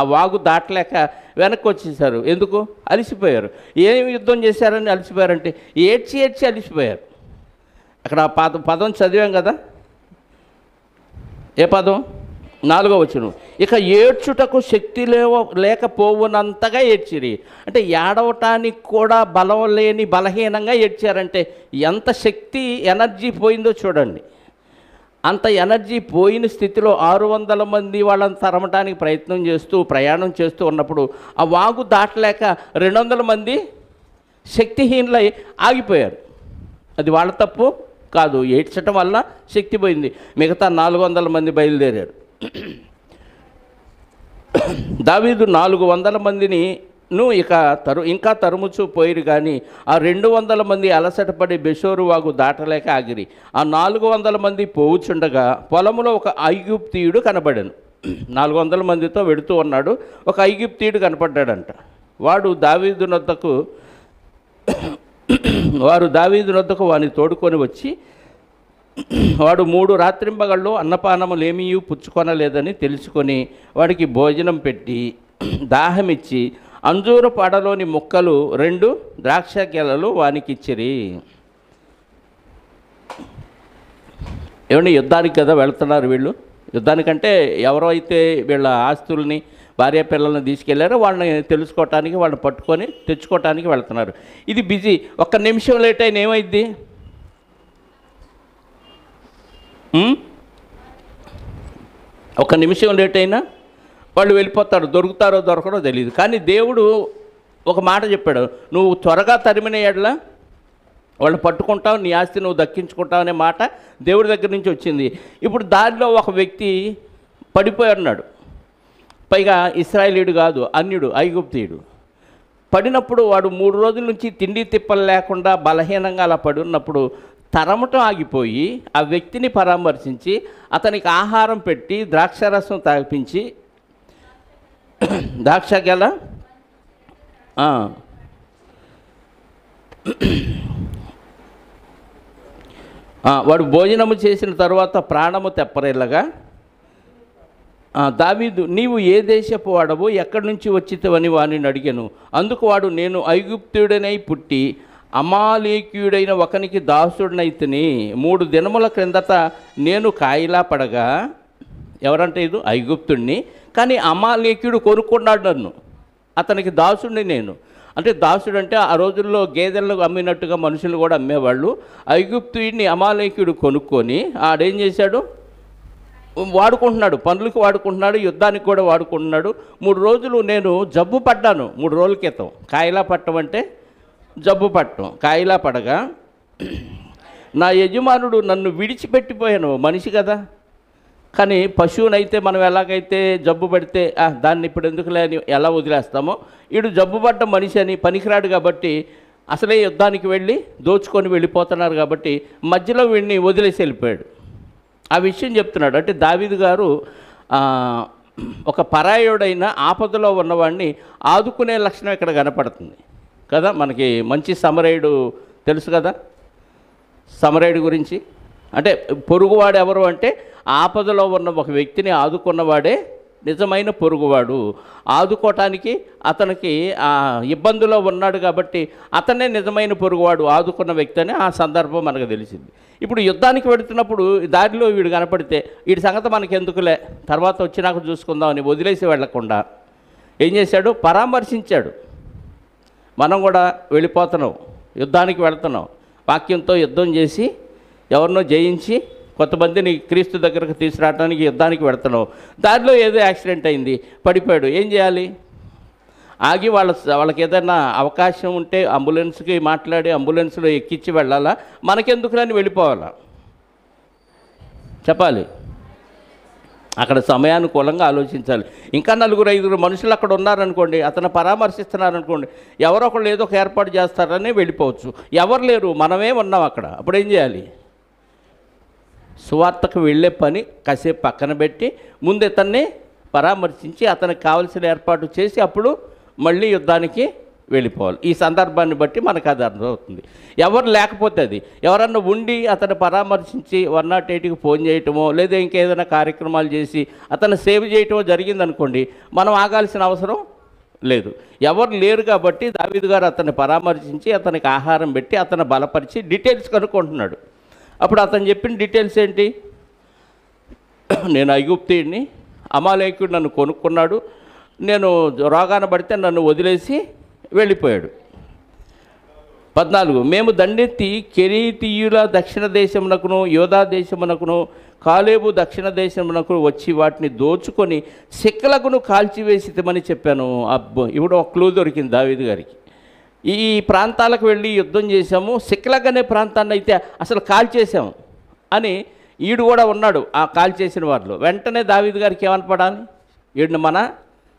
ఆ వాగు దాటలేక వెనక్కి వచ్చేసారు. ఎందుకు? అలిసిపోయారు. ఏమి యుద్ధం చేశారని అలిసిపోయారంటే ఏడ్చి ఏడ్చి అలిసిపోయారు. అక్కడ పదం చదివాం కదా, ఏ పదం? 4వ వచనం. ఇక ఏడ్చుటకు శక్తి లేకపోవునంతగా ఏడ్చిరి. అంటే ఏడవటానికి కూడా బలం లేని బలహీనంగా ఏడ్చారంటే ఎంత శక్తి ఎనర్జీ పోయిందో చూడండి. అంత ఎనర్జీ పోయిన స్థితిలో 600 మంది వాళ్ళని తరమటానికి ప్రయాణం చేస్తూ ఉన్నప్పుడు ఆ వాగు దాటలేక 200 మంది శక్తిహీనులై ఆగిపోయారు. అది వాళ్ళ తప్పు కాదు, ఏడ్చటం వల్ల శక్తి పోయింది. మిగతా 400 మంది బయలుదేరారు. దావీదు 400 మందిని ఇంకా తరుముచూ పోయిరు, కానీ ఆ 200 మంది అలసటపడి బెసోరు వాగు దాటలేక ఆగిరి. ఆ 400 మంది పోవుచుండగా పొలంలో ఒక ఐగుప్తీయుడు కనబడాను. 400 మందితో వెడుతూ ఉన్నాడు, ఒక ఐగుప్తీయుడు కనపడ్డాడంట. వారు దావీదు నొద్దకు వాని తోడుకొని వచ్చి, వాడు 3 రాత్రింబగళ్ళు అన్నపానములేమీ పుచ్చుకొనలేదని తెలుసుకొని వాడికి భోజనం పెట్టి దాహమిచ్చి అంజూర పడలోని ముక్కలు 2 ద్రాక్ష గెలలు వానికిచ్చిరి. ఏమంటే యుద్ధానికి కదా వెళ్తున్నారు వీళ్ళు. యుద్ధానికంటే ఎవరో అయితే వీళ్ళ ఆస్తుల్ని భార్య పిల్లల్ని తీసుకెళ్లారో వాళ్ళని తెలుసుకోవటానికి, వాళ్ళని పట్టుకొని తెచ్చుకోవటానికి వెళ్తున్నారు. ఇది బిజీ. 1 నిమిషం లేట్ అయినా ఏమైద్ది? ఒక నిమిషం లేట్ అయినా వాళ్ళు వెళ్ళిపోతారు. దొరుకుతారో దొరకరో తెలియదు. కానీ దేవుడు ఒక మాట చెప్పాడు, నువ్వు త్వరగా తరిమిన ఎడల వాళ్ళు పట్టుకుంటావు, నీ ఆస్తి నువ్వు దక్కించుకుంటావు అనే మాట దేవుడి దగ్గర నుంచి వచ్చింది. ఇప్పుడు దారిలో ఒక వ్యక్తి పడిపోయి ఉన్నాడు. పైగా ఇశ్రాయేలీయుడు కాదు, అన్యుడు, ఐగుప్తీయుడు. పడినప్పుడు వాడు 3 రోజుల నుంచి తిండి తిప్పలు లేకుండా బలహీనంగా అలా పడి ఉన్నప్పుడు తరమటం ఆగిపోయి ఆ వ్యక్తిని పరామర్శించి అతనికి ఆహారం పెట్టి ద్రాక్షారసం తాగిపించి ద్రాక్ష గెల వాడు భోజనము చేసిన తర్వాత ప్రాణము తెప్పరేళ్ళగా, దావీదు నీవు ఏ దేశపు వాడవు, ఎక్కడి నుంచి వచ్చితవని వానిని అడిగాను. అందుకు వాడు, నేను ఐగుప్తుడనై పుట్టి అమాలేకీయుడైన ఒకనికి దాసుడినైతిని. 3 దినముల క్రిందట నేను కాయిలా పడగా, ఎవరంటే ఇది ఐగుప్తుడిని, కానీ అమాలేకీయుడు కొనుక్కున్నాడు నన్ను, అతనికి దాసుడిని నేను. అంటే దాసుడు అంటే ఆ రోజుల్లో గేదెలను అమ్మినట్టుగా మనుషులు కూడా అమ్మేవాళ్ళు. ఐగుప్తుడిని అమాలేకీయుడు కొనుక్కొని ఆడేం చేశాడు? వాడుకుంటున్నాడు, పనులకు వాడుకుంటున్నాడు, యుద్ధానికి కూడా వాడుకుంటున్నాడు. 3 రోజులు నేను జబ్బు పడ్డాను. 3 రోజుల క్రితం కాయిలా పట్టం అంటే జబ్బు పట్టం. కాయిలా పడగా నా యజమానుడు నన్ను విడిచిపెట్టిపోయాను. మనిషి కదా, కానీ పశువునైతే మనం ఎలాగైతే జబ్బు పడితే దాన్ని ఇప్పుడు ఎందుకులే అని ఎలా వదిలేస్తామో, వీడు జబ్బు పడ్డ మనిషి అని పనికిరాడు కాబట్టి అసలే యుద్ధానికి వెళ్ళి దోచుకొని వెళ్ళిపోతున్నారు కాబట్టి మధ్యలో వీడిని వదిలేసి వెళ్ళిపోయాడు. ఆ విషయం చెప్తున్నాడు. అంటే దావీదు గారు ఒక పరాయుడైన ఆపదలో ఉన్నవాడిని ఆదుకునే లక్షణం ఇక్కడ కనపడుతుంది కదా. మనకి మంచి సమరయుడు తెలుసు కదా, సమరయుడు గురించి. అంటే పొరుగువాడు ఎవరు అంటే ఆపదలో ఉన్న ఒక వ్యక్తిని ఆదుకున్నవాడే నిజమైన పొరుగువాడు. ఆదుకోవటానికి అతనికి ఇబ్బందులో ఉన్నాడు కాబట్టి అతనే నిజమైన పొరుగువాడు, ఆదుకున్న వ్యక్తి అని ఆ సందర్భం మనకు తెలిసింది. ఇప్పుడు యుద్ధానికి వెళుతున్నప్పుడు దారిలో వీడు కనపడితే వీడి సంగతి మనకి ఎందుకులే, తర్వాత వచ్చినాక చూసుకుందామని వదిలేసి వెళ్లకుండా ఏం చేశాడు? పరామర్శించాడు. మనం కూడా వెళ్ళిపోతున్నాం, యుద్ధానికి వెళుతున్నాం, వాక్యంతో యుద్ధం చేసి ఎవరినో జయించి కొంతమందిని క్రీస్తు దగ్గరకు తీసుకురావడానికి యుద్ధానికి వెళుతున్నాం. దారిలో ఏదో యాక్సిడెంట్ అయింది, పడిపోయాడు. ఏం చేయాలి? ఆగి వాళ్ళకి ఏదైనా అవకాశం ఉంటే అంబులెన్స్కి మాట్లాడి అంబులెన్స్లో ఎక్కించి వెళ్ళాలా, మనకెందుకు అని వెళ్ళిపోవాలా? చెప్పాలి. అక్కడ సమయానుకూలంగా ఆలోచించాలి. ఇంకా 4-5 మనుషులు అక్కడ ఉన్నారనుకోండి, అతను పరామర్శిస్తున్నారనుకోండి, ఎవరో ఒకళ్ళు ఏదో ఒక ఏర్పాటు చేస్తారని వెళ్ళిపోవచ్చు. ఎవరు లేరు, మనమే ఉన్నాం అక్కడ. అప్పుడు ఏం చేయాలి? సువార్తకు వెళ్ళే పని కాసేపు పక్కన పెట్టి ముందు ఇతన్ని పరామర్శించి అతనికి కావలసిన ఏర్పాటు చేసి అప్పుడు మళ్ళీ యుద్ధానికి వెళ్ళిపోవాలి. ఈ సందర్భాన్ని బట్టి మనకు అది అర్థమవుతుంది. ఎవరు లేకపోతే అది ఎవరన్నా ఉండి అతను పరామర్శించి 108కి ఫోన్ చేయటమో లేదా ఇంకేదైనా కార్యక్రమాలు చేసి అతను సేవ్ చేయటమో జరిగిందనుకోండి, మనం ఆగాల్సిన అవసరం లేదు. ఎవరు లేరు కాబట్టి దావీదు గారు అతన్ని పరామర్శించి అతనికి ఆహారం పెట్టి అతను బలపరిచి డీటెయిల్స్ కనుక్కుంటున్నాడు. అప్పుడు అతను చెప్పిన డీటెయిల్స్ ఏంటి? నేను ఐగుప్తీయుడిని, అమాలేకుడు నన్ను కొనుక్కున్నాడు, నేను రోగాన పడితే నన్ను వదిలేసి వెళ్ళిపోయాడు. 14 మేము దండెత్తి కెరీతీయుల దక్షిణ దేశమునకును యోధా దేశమునకును కాలేబు దక్షిణ దేశమునకు వచ్చి వాటిని దోచుకొని సిక్లగును కాల్చివేసితమని చెప్పాను. అబ్బో, ఇప్పుడు ఒక క్లూ దొరికింది దావీదు గారికి. ఈ ప్రాంతాలకు వెళ్ళి యుద్ధం చేశాము, సిక్లగ్ అనే ప్రాంతాన్ని అయితే అసలు కాల్చేసాము అని ఈడు కూడా ఉన్నాడు ఆ కాల్చేసిన వారిలో. వెంటనే దావీదు గారికి ఏమనపడాలి? ఈడిని మన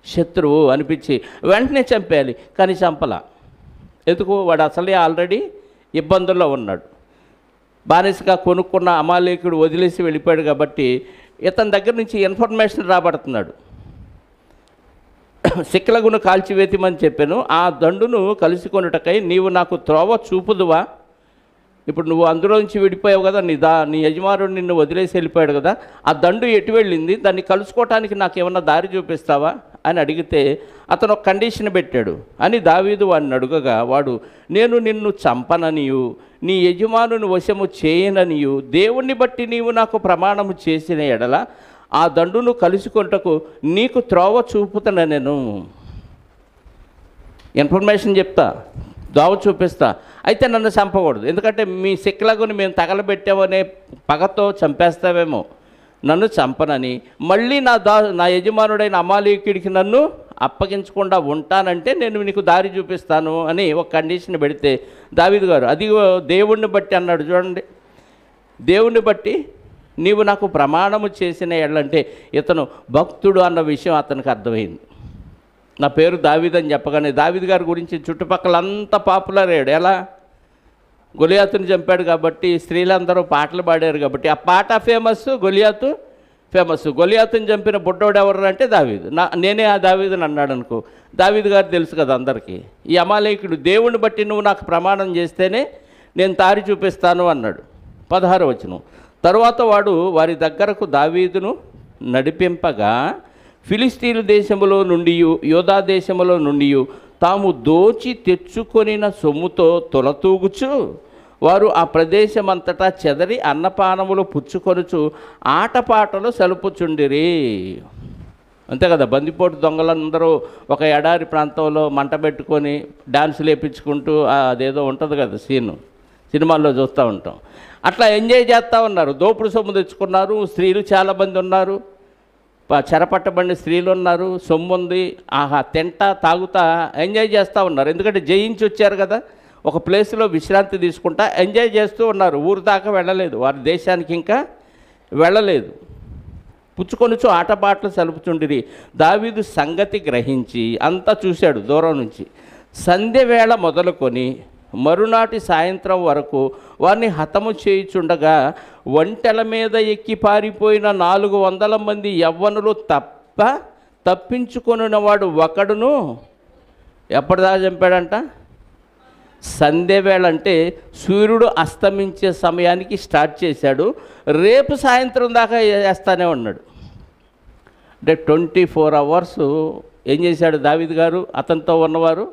శత్రువు అనిపించి వెంటనే చంపేయాలి. కానీ చంపలా. ఎందుకు? వాడు అసలే ఆల్రెడీ ఇబ్బందుల్లో ఉన్నాడు. బానిసగా కొనుక్కున్న అమాలేకుడు వదిలేసి వెళ్ళిపోయాడు కాబట్టి ఇతని దగ్గర నుంచి ఇన్ఫర్మేషన్ రాబడుతున్నాడు. సిక్లగును కాల్చివేతిమని చెప్పాను, ఆ దండును కలుసుకొనుటకై నీవు నాకు త్రోవ చూపుదువా? ఇప్పుడు నువ్వు అందులో నుంచి విడిపోయావు కదా, నీ యజమానుడు నిన్ను వదిలేసి వెళ్ళిపోయాడు కదా, ఆ దండు ఎటు వెళ్ళింది, దాన్ని కలుసుకోవటానికి నాకు ఏమన్నా దారి చూపిస్తావా అని అడిగితే అతను ఒక కండిషన్ పెట్టాడు అని దావీదు వాడిని అడుగగా వాడు, నేను నిన్ను చంపననియు నీ యజమానుని వశము చేయననియు దేవుణ్ణి బట్టి నీవు నాకు ప్రమాణము చేసిన ఎడల ఆ దండును కలుసుకొంటకు నీకు త్రోవ చూపుతాను. నేను ఇన్ఫర్మేషన్ చెప్తా, దోవ చూపిస్తా, అయితే నన్ను చంపకూడదు. ఎందుకంటే మీ సిక్లగుని మేము తగలబెట్టామనే పగతో చంపేస్తావేమో, నన్ను చంపనని మళ్ళీ నా యజమానుడైన అమాలేకుడికి నన్ను అప్పగించకుండా ఉంటానంటే నేను నీకు దారి చూపిస్తాను అని ఒక కండిషన్ పెడితే దావీదు గారు అది దేవుణ్ణి బట్టి అన్నాడు. చూడండి, దేవుణ్ణి బట్టి నీవు నాకు ప్రమాణము చేసిన ఎళ్ళంటే ఇతను భక్తుడు అన్న విషయం అతనికి అర్థమైంది. నా పేరు దావీదు అని చెప్పగానే దావీదు గారి గురించి చుట్టుపక్కల అంతా పాపులర్ అయ్యాడు. ఎలా? గొలియాతుని చంపాడు కాబట్టి స్త్రీలందరూ పాటలు పాడారు కాబట్టి ఆ పాట ఫేమస్, గొలియాతు ఫేమస్. గొలియాతుని చంపిన బుడ్డోడు ఎవరు అంటే దావీదు. నేనే ఆ దావీదుని అన్నాడు అనుకో. దావీదు గారు తెలుసు కదా అందరికీ. ఈ అమాలేకుడు దేవుణ్ణి బట్టి నువ్వు నాకు ప్రమాణం చేస్తేనే నేను దారి చూపిస్తాను అన్నాడు. 16వ వచనం. తరువాత వాడు వారి దగ్గరకు దావీదును నడిపింపగా ఫిలిస్తీన్ల దేశములో నుండి యోధా దేశములో నుండి తాము దోచి తెచ్చుకొనిన సొమ్ముతో తొలతూగుచు వారు ఆ ప్రదేశమంతటా చెదరి అన్నపానములు పుచ్చుకొనుచు ఆటపాటలు సలుపుచుండిరి. అంతే కదా, బందిపోటు దొంగలందరూ ఒక ఎడారి ప్రాంతంలో మంట పెట్టుకొని డాన్సులు వేయించుకుంటూ అదేదో ఉంటుంది కదా సీను, సినిమాల్లో చూస్తూ ఉంటాం. అట్లా ఎంజాయ్ చేస్తూ ఉన్నారు. దోపుడు సొమ్ము తెచ్చుకున్నారు. స్త్రీలు చాలామంది ఉన్నారు, చెరపట్టబడిన స్త్రీలు ఉన్నారు, సొమ్ము ఉంది. ఆహా, తింటా తాగుతా ఎంజాయ్ చేస్తూ ఉన్నారు. ఎందుకంటే జయించి వచ్చారు కదా, ఒక ప్లేస్లో విశ్రాంతి తీసుకుంటా ఎంజాయ్ చేస్తూ ఉన్నారు. ఊరు దాకా వెళ్ళలేదు, వారి దేశానికి ఇంకా వెళ్ళలేదు. పుచ్చుకొనుచు ఆటపాటలు సలుపుచుండిరి. దావీదు సంగతి గ్రహించి అంతా చూశాడు దూరం నుంచి. సంధ్య వేళ మొదలుకొని మరునాటి సాయంత్రం వరకు వారిని హతము చేయుచుండగా ఒంటెల మీద ఎక్కి పారిపోయిన 400 మంది యవ్వనులు తప్పించుకొనినవాడు ఒకడును ఎప్పటిదాకా చంపాడంట? సంధ్యవేళ అంటే సూర్యుడు అస్తమించే సమయానికి స్టార్ట్ చేశాడు, రేపు సాయంత్రం దాకా చేస్తానే ఉన్నాడు. అంటే 24 అవర్స్ ఏం చేశాడు దావీదు గారు? అతనితో ఉన్నవారు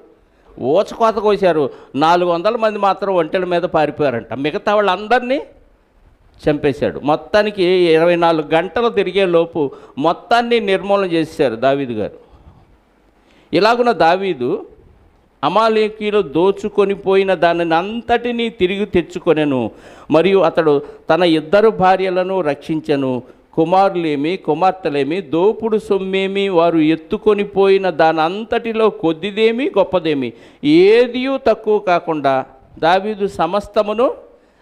ఊచకోత కోశారు. 400 మంది మాత్రం ఒంటెల మీద పారిపోయారంట. మిగతా వాళ్ళందరినీ చంపేశాడు. మొత్తానికి 24 గంటలు తిరిగే లోపు మొత్తాన్ని నిర్మూలన చేశారు దావీదు గారు. ఇలాగున దావీదు అమాలేకీయులు దోచుకొని పోయిన దానిని అంతటినీ తిరిగి తెచ్చుకొనెను. మరియు అతడు తన 2 భార్యలను రక్షించెను. కుమారులేమి కుమార్తెలేమి దోపుడు సొమ్మేమి వారు ఎత్తుకొని పోయిన దాని అంతటిలో కొద్దిదేమి గొప్పదేమి ఏదియూ తక్కువ కాకుండా దావీదు సమస్తమును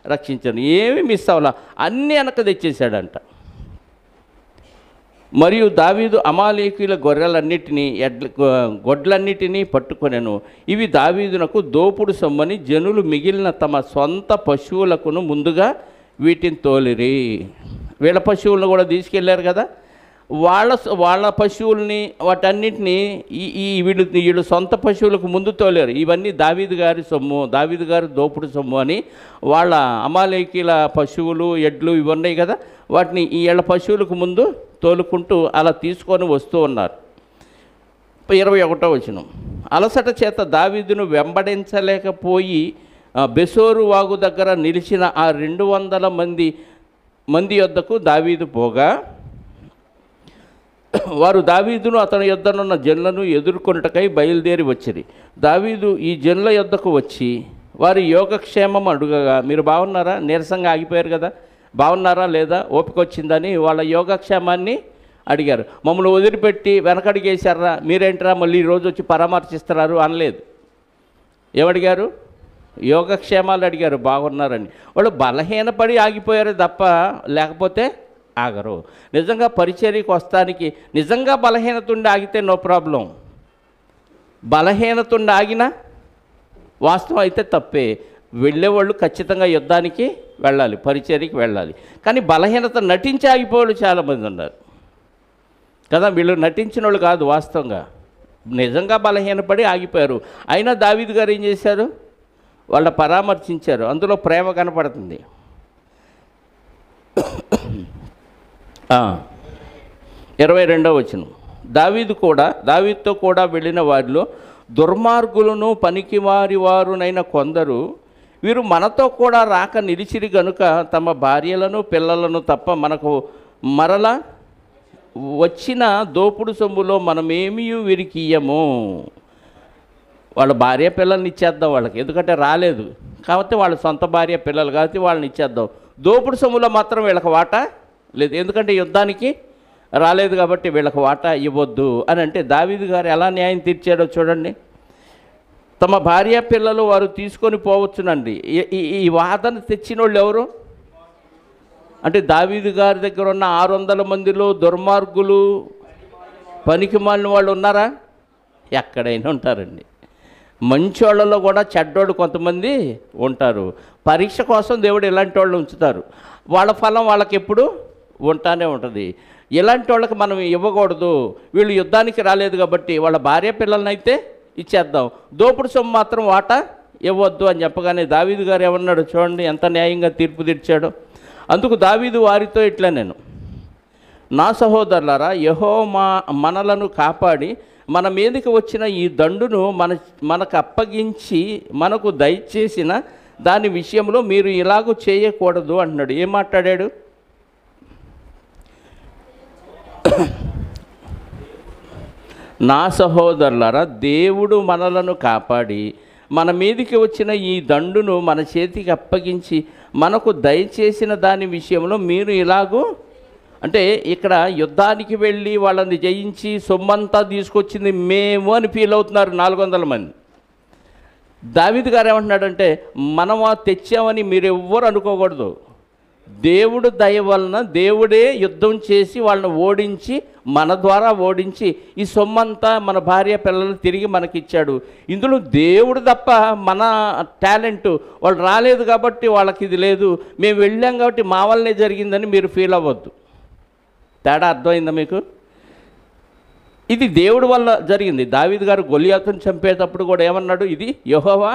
రక్షించను. ఏమి మిస్ అవ్వాల, అన్నీ వెనక తెచ్చేశాడంట. మరియు దావీదు అమాలేకీయుల గొర్రెలన్నిటినీ గొడ్లన్నిటినీ పట్టుకొనెను. ఇవి దావీదునకు దోపుడు సొమ్మని జనులు మిగిలిన తమ సొంత పశువులకును ముందుగా వీటిని తోలిరి. వీళ్ళ పశువులను కూడా తీసుకెళ్లారు కదా, వాళ్ళ పశువుల్ని వాటన్నిటినీ వీళ్ళు సొంత పశువులకు ముందు తోలేరు. ఇవన్నీ దావీదు గారి సొమ్ము, దావీదు గారి దోపుడు సొమ్ము అని వాళ్ళ అమాలేకీల పశువులు ఎడ్లు ఇవి ఉన్నాయి కదా, వాటిని వీళ్ళ పశువులకు ముందు తోలుకుంటూ అలా తీసుకొని వస్తూ ఉన్నారు. 21వ వచనం. అలసట చేత దావీదును వెంబడించలేకపోయి బెసోరు వాగు దగ్గర నిలిచిన ఆ 200 మంది యొద్దకు దావీదు పోగా వారు దావీదును అతని యొద్దనున్న జనులను ఎదుర్కొనుటకై బయలుదేరి వచ్చిరి. దావీదు ఈ జనుల యొద్దకు వచ్చి వారి యోగక్షేమం అడుగగా, మీరు బాగున్నారా, నీరసంగా ఆగిపోయారు కదా, బాగున్నారా లేదా, ఓపిక వచ్చిందని వాళ్ళ యోగక్షేమాన్ని అడిగారు. మమ్మల్ని వదిలిపెట్టి వెనకడిగేశారా, మీరేంటరా మళ్ళీ ఈరోజు వచ్చి పరామర్శిస్తున్నారు అనలేదు. ఏమడిగారు? యోగక్షేమాలు అడిగారు, బాగున్నారని. వాళ్ళు బలహీనపడి ఆగిపోయారు తప్ప లేకపోతే ఆగరు. నిజంగా పరిచర్యకు వస్తానికి నిజంగా బలహీనత ఉండి ఆగితే నో ప్రాబ్లం. బలహీనత ఉండి ఆగినా వాస్తవం అయితే తప్పే. వెళ్ళేవాళ్ళు ఖచ్చితంగా యుద్ధానికి వెళ్ళాలి, పరిచర్యకి వెళ్ళాలి. కానీ బలహీనత నటించి ఆగిపోయేవాళ్ళు చాలామంది ఉన్నారు కదా. వీళ్ళు నటించిన వాళ్ళు కాదు, వాస్తవంగా నిజంగా బలహీనపడి ఆగిపోయారు. అయినా దావీదు గారు ఏం చేశారు? వాళ్ళ పరామర్శించారు. అందులో ప్రేమ కనపడుతుంది. 22వ వచనం. దావీదుతో కూడా వెళ్ళిన వారిలో దుర్మార్గులను పనికిమారి వారునైన కొందరు వీరు మనతో కూడా రాక నిలిచిరి గనుక తమ భార్యలను పిల్లలను తప్ప మనకు మరల వచ్చిన దోపుడు సొమ్ములో మనమేమీ వీరికి ఇయ్యము. వాళ్ళ భార్య పిల్లల్ని ఇచ్చేద్దాం వాళ్ళకి, ఎందుకంటే రాలేదు కాబట్టి వాళ్ళ సొంత భార్య పిల్లలు కాబట్టి వాళ్ళని ఇచ్చేద్దాం. దోపుడు సొమ్ములో మాత్రం వీళ్ళకి వాటా లేదు, ఎందుకంటే యుద్ధానికి రాలేదు కాబట్టి వీళ్ళకి వాటా ఇవ్వద్దు అని అంటే దావీదు గారు ఎలా న్యాయం తీర్చాడో చూడండి. తమ భార్య పిల్లలు వారు తీసుకొని పోవచ్చునండి. ఈ వాదన తెచ్చిన వాళ్ళు ఎవరు అంటే దావీదు గారి దగ్గర ఉన్న 600 మందిలో దుర్మార్గులు పనికి మాలిన వాళ్ళు ఉన్నారా? ఎక్కడైనా ఉంటారండి. మంచి వాళ్ళలో కూడా చెడ్డోళ్ళు కొంతమంది ఉంటారు. పరీక్ష కోసం దేవుడు ఇలాంటి వాళ్ళు ఉంచుతారు. వాళ్ళ ఫలం వాళ్ళకి ఎప్పుడు ఉంటానే ఉంటుంది. ఇలాంటి వాళ్ళకి మనం ఇవ్వకూడదు. వీళ్ళు యుద్ధానికి రాలేదు కాబట్టి వాళ్ళ భార్య పిల్లలనైతే ఇచ్చేద్దాం, దోపుడు సొమ్ము మాత్రం వాటా ఇవ్వద్దు అని చెప్పగానే దావీదు గారు ఏమన్నాడు చూడండి, ఎంత న్యాయంగా తీర్పు తీర్చాడో. అందుకు దావీదు వారితో ఇట్లా, నేను నా సహోదరులారా, యెహోవా మనలను కాపాడి మన మీదకి వచ్చిన ఈ దండును మనకు అప్పగించి మనకు దయచేసిన దాని విషయంలో మీరు ఇలాగూ చేయకూడదు అంటున్నాడు. ఏం మాట్లాడాడు? నా సహోదరులారా, దేవుడు మనలను కాపాడి మన మీదికి వచ్చిన ఈ దండును మన చేతికి అప్పగించి మనకు దయచేసిన దాని విషయంలో మీరు ఇలాగూ అంటే ఇక్కడ యుద్ధానికి వెళ్ళి వాళ్ళని జయించి సొమ్మంతా తీసుకొచ్చింది మేము అని ఫీల్ అవుతున్నారు 400 మంది. దావీదు గారు ఏమంటున్నాడంటే, మనం తెచ్చామని మీరు ఎవ్వరు అనుకోకూడదు. దేవుడు దయ వలన దేవుడే యుద్ధం చేసి వాళ్ళని ఓడించి మన ద్వారా ఓడించి ఈ సొమ్మంతా మన భార్య పిల్లలు తిరిగి మనకిచ్చాడు. ఇందులో దేవుడు తప్ప మన టాలెంట్ వాళ్ళు రాలేదు కాబట్టి వాళ్ళకి ఇది లేదు, మేము వెళ్ళాం కాబట్టి మా వల్లనే జరిగిందని మీరు ఫీల్ అవ్వద్దు. తేడా అర్థమైందా మీకు? ఇది దేవుడి వల్ల జరిగింది. దావీదు గారు గొలియాతును చంపేటప్పుడు కూడా ఏమన్నాడు? ఇది యెహోవా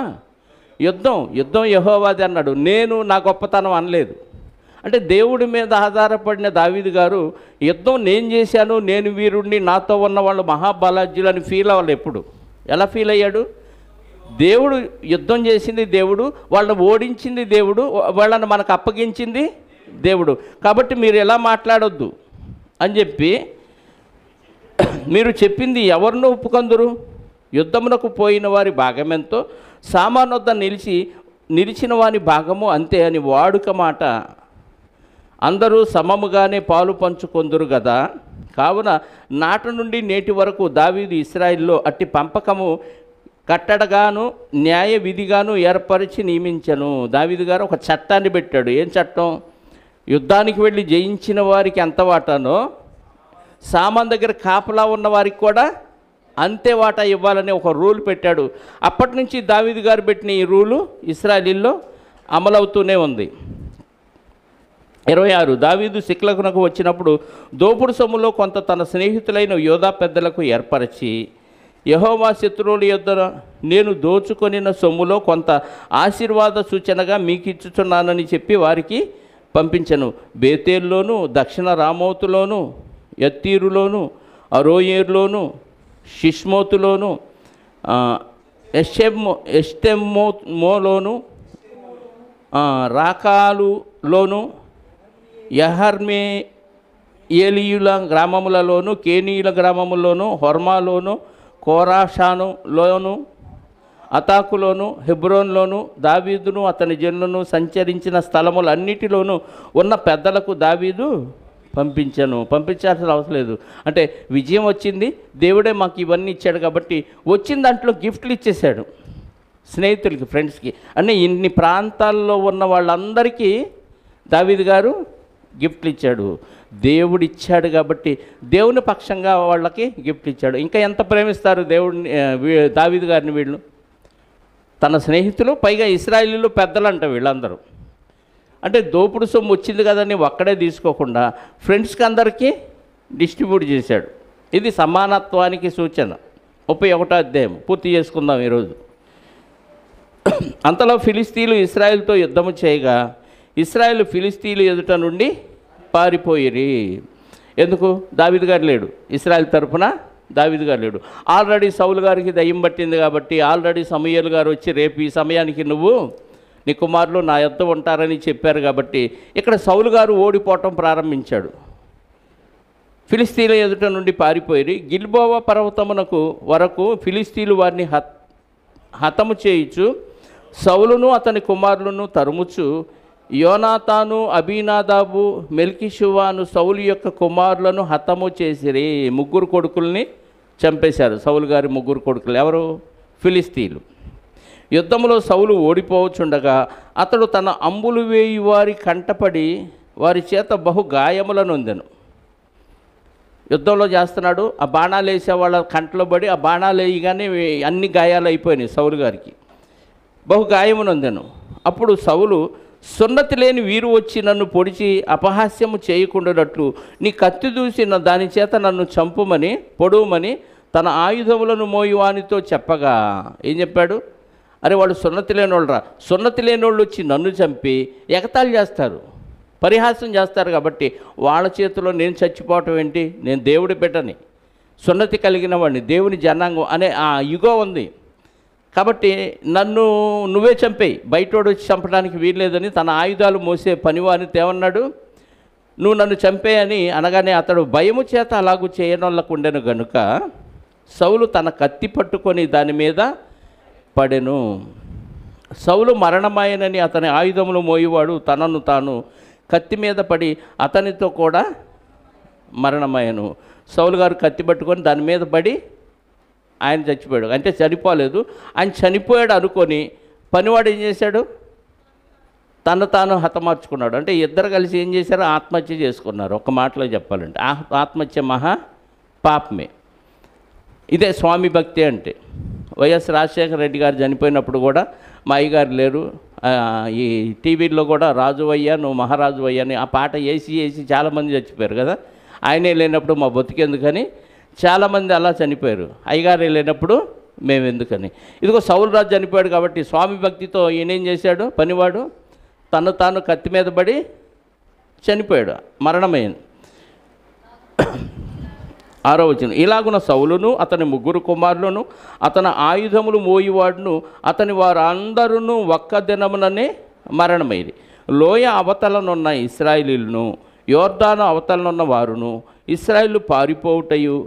యుద్ధం యెహోవాది అన్నాడు. నేను నా గొప్పతనం అనలేదు. అంటే దేవుడి మీద ఆధారపడిన దావీదు గారు యుద్ధం నేను చేశాను, నేను వీరుడిని, నాతో ఉన్న వాళ్ళు మహాబలాజ్యులు అని ఫీల్ అవ్వాలి. ఎప్పుడు ఎలా ఫీల్ అయ్యాడు? దేవుడు యుద్ధం చేసింది దేవుడు, వాళ్ళని ఓడించింది దేవుడు, వాళ్ళని మనకు అప్పగించింది దేవుడు. కాబట్టి మీరు ఎలా మాట్లాడొద్దు అని చెప్పి, మీరు చెప్పింది ఎవరినో ఒప్పుకొందురు? యుద్ధమునకు పోయిన వారి భాగమెంతో సామానొద్ద నిలిచిన వాని భాగము అంతే అని వాడుక మాట. అందరూ సమముగానే పాలు పంచుకొందురు కదా. కావున నాటి నుండి నేటి వరకు దావీదు ఇశ్రాయేలులో అట్టి పంపకము కట్టడగాను న్యాయ విధిగాను ఏర్పరిచి నియమించను. దావీదు గారు ఒక చట్టాన్ని పెట్టాడు. ఏం చట్టం? యుద్ధానికి వెళ్ళి జయించిన వారికి ఎంత వాటానో సామాన్ దగ్గర కాపలా ఉన్న వారికి కూడా అంతే వాటా ఇవ్వాలని ఒక రూల్ పెట్టాడు. అప్పటి నుంచి దావీదు గారు పెట్టిన ఈ రూలు ఇశ్రాయేలీల్లో అమలవుతూనే ఉంది. 26 దావీదు సిక్లగునకు వచ్చినప్పుడు దోపుడు సొమ్ములో కొంత తన స్నేహితులైన యోధా పెద్దలకు ఏర్పరచి, యెహోవా శత్రువుల యొద్ద నేను దోచుకొనిన సొమ్ములో కొంత ఆశీర్వాద సూచనగా మీకు ఇచ్చుచున్నానని చెప్పి వారికి పంపించను. బేతేల్లోను, దక్షిణ రామోతులోను, యత్తీరులోను, అరోయేర్లోను, షిష్మోతులోను, ఎష్టెమ్మోలోను, రాకాలులోను, యహర్మే ఏలియుల గ్రామములలోను, కేనీయుల గ్రామములోను, హొర్మాలోను, కోరాషానులోను, అతాకులోను, హెబ్రోన్లోను దావీదును అతని జనులను సంచరించిన స్థలములన్నిటిలోనూ ఉన్న పెద్దలకు దావీదు పంపించాల్సిన అవసరం లేదు. అంటే విజయం వచ్చింది, దేవుడే మాకు ఇవన్నీ ఇచ్చాడు కాబట్టి వచ్చిన దాంట్లో గిఫ్ట్లు ఇచ్చేసాడు స్నేహితులకి, ఫ్రెండ్స్కి. అంటే ఇన్ని ప్రాంతాల్లో ఉన్న వాళ్ళందరికీ దావీదు గారు గిఫ్ట్లు ఇచ్చాడు. దేవుడు ఇచ్చాడు కాబట్టి దేవుని పక్షంగా వాళ్ళకి గిఫ్ట్ ఇచ్చాడు. ఇంకా ఎంత ప్రేమిస్తారు దేవుడిని, దావీదు గారిని వీళ్ళు. తన స్నేహితులు, పైగా ఇశ్రాయేలీలు పెద్దలంట వీళ్ళందరూ. అంటే దోపుడు సొమ్ము వచ్చింది కదని ఒక్కడే తీసుకోకుండా ఫ్రెండ్స్కి అందరికీ డిస్ట్రిబ్యూట్ చేశాడు. ఇది సమానత్వానికి సూచన. 31వ అధ్యాయం పూర్తి చేసుకుందాం ఈరోజు. అంతలో ఫిలిస్తీన్లు ఇశ్రాయేలుతో యుద్ధము చేయగా ఇశ్రాయేలు ఫిలిస్తీన్లు ఎదుట నుండి పారిపోయిరి. ఎందుకు? దావీదు గారు లేడు, ఇశ్రాయేల్ తరఫున దావీదు గారు లేడు. ఆల్రెడీ సౌలు గారికి దయ్యం పట్టింది కాబట్టి ఆల్రెడీ సమూయేలు గారు వచ్చి రేపు ఈ సమయానికి నువ్వు నీ కుమారులు నా యొద్ద ఉంటారని చెప్పారు కాబట్టి ఇక్కడ సౌలు గారు ఓడిపోవటం ప్రారంభించాడు. ఫిలిస్తీన్ల ఎదుట నుండి పారిపోయి గిల్బోవా పర్వతమునకు వరకు ఫిలిస్తీన్లు వారిని హతము చేయుచు సౌలును అతని కుమారులను తరుముచు యోనాతాను, అబీనాదాబు, మెల్కిషువాను సౌలు యొక్క కుమారులను హతము చేసిరి. 3 కొడుకుల్ని చంపేశారు. సౌలు గారి 3 కొడుకులు ఎవరు? ఫిలిస్తీన్లు. యుద్ధంలో సౌలు ఓడిపోవచ్చుండగా అతడు తన అంబులు వేయి వారి కంటపడి వారి చేత బహు గాయములను నొందెను. యుద్ధంలో చేస్తున్నాడు, ఆ బాణాలు వేసే వాళ్ళ కంట్లో పడి ఆ బాణాలు వేయగానే అన్ని గాయాలు అయిపోయినాయి సౌలు గారికి. బహు గాయము నొందెను. అప్పుడు సౌలు, సున్నతి లేని వీరు వచ్చి నన్ను పొడిచి అపహాస్యము చేయకుండానట్లు నీ కత్తి దూసిన దాని చేత నన్ను చంపుమని పొడవుమని తన ఆయుధములను మోయువానితో చెప్పగా ఏం చెప్పాడు? అరే వాళ్ళు సున్నతి లేనోళ్ళరా, సున్నతి లేనోళ్ళు వచ్చి నన్ను చంపి ఎగతాళి చేస్తారు, పరిహాసం చేస్తారు కాబట్టి వాళ్ళ చేతిలో నేను చచ్చిపోవటం ఏంటి? నేను దేవుడి బిడ్డని, సున్నతి కలిగిన వాడిని, దేవుని జనాంగం అనే ఆ యుగో ఉంది కాబట్టి నన్ను నువ్వే చంపేయి, బయటోడు వచ్చి చంపడానికి వీల్లేదని తన ఆయుధాలు మోసే పనివానితో ఏమన్నాడు? నువ్వు నన్ను చంపేయని అనగానే అతడు భయము చేత అలాగూ చేయనోళ్ళకుండెను గనుక సౌలు తన కత్తి పట్టుకొని దాని మీద పడెను. సౌలు మరణమాయనని అతని ఆయుధములు మోయివాడు తనను తాను కత్తి మీద పడి అతనితో కూడా మరణమాయను. సౌలు గారు కత్తి పట్టుకొని దాని మీద పడి ఆయన చచ్చిపోయాడు. అంటే చనిపోలేదు, ఆయన చనిపోయాడు అనుకొని పనివాడు ఏం చేశాడు? తను తాను హతమార్చుకున్నాడు. అంటే ఇద్దరు కలిసి ఏం చేశారు? ఆత్మహత్య చేసుకున్నారు. ఒక మాటలో చెప్పాలంటే ఆత్మహత్య మహా పాపమే. ఇదే స్వామి భక్తి అంటే. వైఎస్ రాజశేఖర రెడ్డి గారు చనిపోయినప్పుడు కూడా మా అయ్యగారు లేరు, ఈ టీవీల్లో కూడా రాజువయ్యా నువ్వు మహారాజు అయ్యా అని ఆ పాట వేసి చాలామంది చచ్చిపోయారు కదా. ఆయనే లేనప్పుడు మా బతుకెందుకని చాలామంది అలా చనిపోయారు. అయ్యగారు లేనప్పుడు మేము ఎందుకని. ఇదిగో సౌలు రాజు చనిపోయాడు కాబట్టి స్వామి భక్తితో ఈయనేం చేశాడు? పనివాడు తను తాను కత్తి మీద పడి చనిపోయాడు, మరణమైంది. 6వ వచనం, ఇలాగున సౌలును అతని 3 కుమారులను అతని ఆయుధములు మోయివాడును అతని వారందరూ ఒక్క దినముననే మరణమైంది. లోయ అవతలనున్న ఇశ్రాయేలీలను యోర్దాను అవతలనున్న వారును ఇశ్రాయేలు పారిపోవుటయు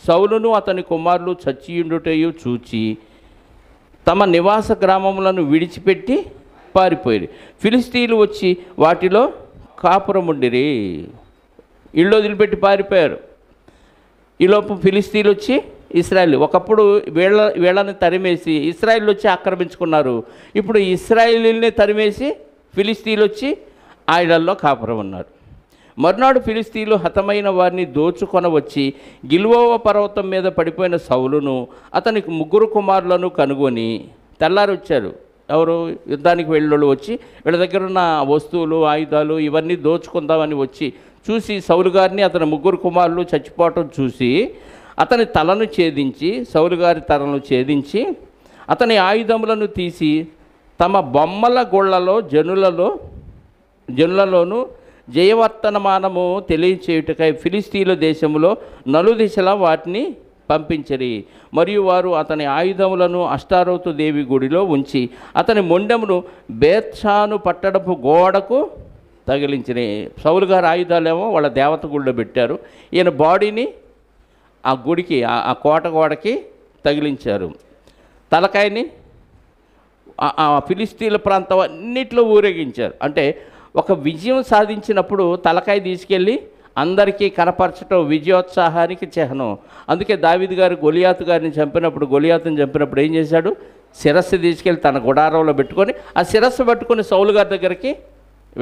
సౌలును అతని కుమారులు చచ్చియుండుటయు చూచి తమ నివాస గ్రామములను విడిచిపెట్టి పారిపోయారు. ఫిలిస్తీన్లు వచ్చి వాటిలో కాపురముండిరి. ఇళ్ళు వదిలిపెట్టి పారిపోయారు. ఈలోపు ఫిలిస్తీన్లు వచ్చి ఇశ్రాయేల్, ఒకప్పుడు వీళ్ళని తరిమేసి ఇశ్రాయేల్ వచ్చి ఆక్రమించుకున్నారు. ఇప్పుడు ఇశ్రాయేలీల్ని తరిమేసి ఫిలిస్తీన్లు వచ్చి ఆ ఇళ్ళల్లో కాపురం ఉన్నారు. మర్నాడు ఫిలిస్తీన్లు హతమైన వారిని దోచుకొన వచ్చి గిల్బోవ పర్వతం మీద పడిపోయిన సౌలును అతనికి 3 కుమారులను కనుగొని తెల్లారి వచ్చారు. ఎవరు? యుద్ధానికి వెళ్ళోళ్ళు వచ్చి వీళ్ళ దగ్గర ఉన్న వస్తువులు, ఆయుధాలు ఇవన్నీ దోచుకుందామని వచ్చి చూసి సౌలు గారిని అతని 3 కుమారులు చచ్చిపోవటం చూసి అతని తలను ఛేదించి, సౌలు గారి తలను ఛేదించి అతని ఆయుధములను తీసి తమ బొమ్మల గొళ్ళలో జనులలోను జయవర్తనమానము తెలియచేయుటకై ఫిలిస్తీన్ల దేశంలో నలుదిశలా వాటిని పంపించరి. మరియు వారు అతని ఆయుధములను అష్టారోతు దేవి గుడిలో ఉంచి అతని మొండెమును బేత్షాను పట్టడపు గోడకు తగిలించిరి. సౌలు గారి ఆయుధాలేమో వాళ్ళ దేవత గుడిలో పెట్టారు. ఈయన బాడీని ఆ గుడికి, ఆ కోట గోడకి తగిలించారు. తలకాయని ఆ ఫిలిస్తీన్ల ప్రాంతం అన్నిట్లో ఊరేగించారు. అంటే ఒక విజయం సాధించినప్పుడు తలకాయ తీసుకెళ్ళి అందరికీ కనపరచడం విజయోత్సాహానికి చిహ్నం. అందుకే దావీదు గారు గొలియాతు గారిని గొలియాతుని చంపినప్పుడు ఏం చేశాడు? శిరస్సు తీసుకెళ్ళి తన గుడారంలో పెట్టుకొని ఆ శిరస్సు పట్టుకొని సౌలు గారి దగ్గరికి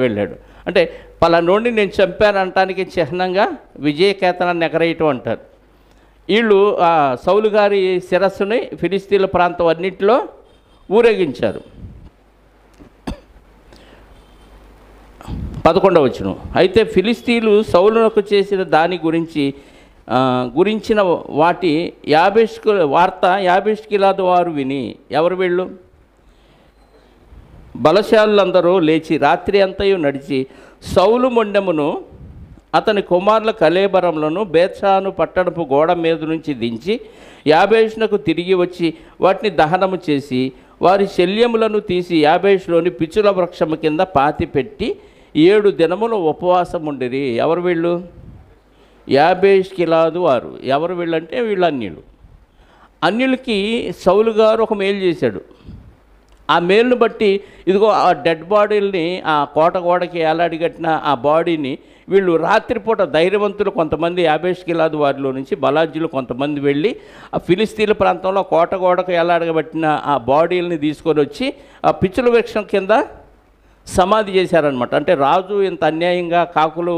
వెళ్ళాడు. అంటే పలానోడిని నేను చంపాను అనటానికి చిహ్నంగా విజయకేతనాన్ని ఎగరేయటం అంటారు. వీళ్ళు ఆ సౌలు గారి శిరస్సుని ఫిలిస్తీన్ల ప్రాంతం అన్నింటిలో ఊరేగించారు. 11వ వచనం. అయితే ఫిలిస్తీన్లు సౌలునకు చేసిన దాని గురించిన వాటి వార్త యాబేష్గిలాదు వారు విని, ఎవరు వీళ్ళు? బలశాలులందరూ లేచి రాత్రి అంతయు నడిచి సౌలు మొండెమును అతని కుమారుల కళేబరములను బేత్షాను పట్టణపు గోడ మీద నుంచి దించి యాబేషునకు తిరిగి వచ్చి వాటిని దహనము చేసి వారి శల్యములను తీసి యాబేషులోని పిచ్చుల వృక్షము కింద పాతిపెట్టి 7 దినములు ఉపవాసం ఉండిరి. ఎవరు వీళ్ళు? యాబేష్గిలాదు వారు. ఎవరు వీళ్ళంటే వీళ్ళు అన్యులకి సౌలు గారు ఒక మేలు చేశాడు. ఆ మేలును బట్టి ఇదిగో ఆ డెడ్ బాడీల్ని, ఆ కోట గోడకి ఏలాడిగట్టిన ఆ బాడీని వీళ్ళు రాత్రిపూట ధైర్యవంతులు కొంతమంది యాబేష్గిలాదు వారిలో నుంచి బలాజ్యులు కొంతమంది వెళ్ళి ఆ ఫిలిస్తీన్ల ప్రాంతంలో కోట గోడకు ఏలాడగబట్టిన ఆ బాడీలని తీసుకొని వచ్చి ఆ పిచ్చుల వృక్షం కింద సమాధి చేశారనమాట. అంటే రాజు ఇంత అన్యాయంగా కాకులు,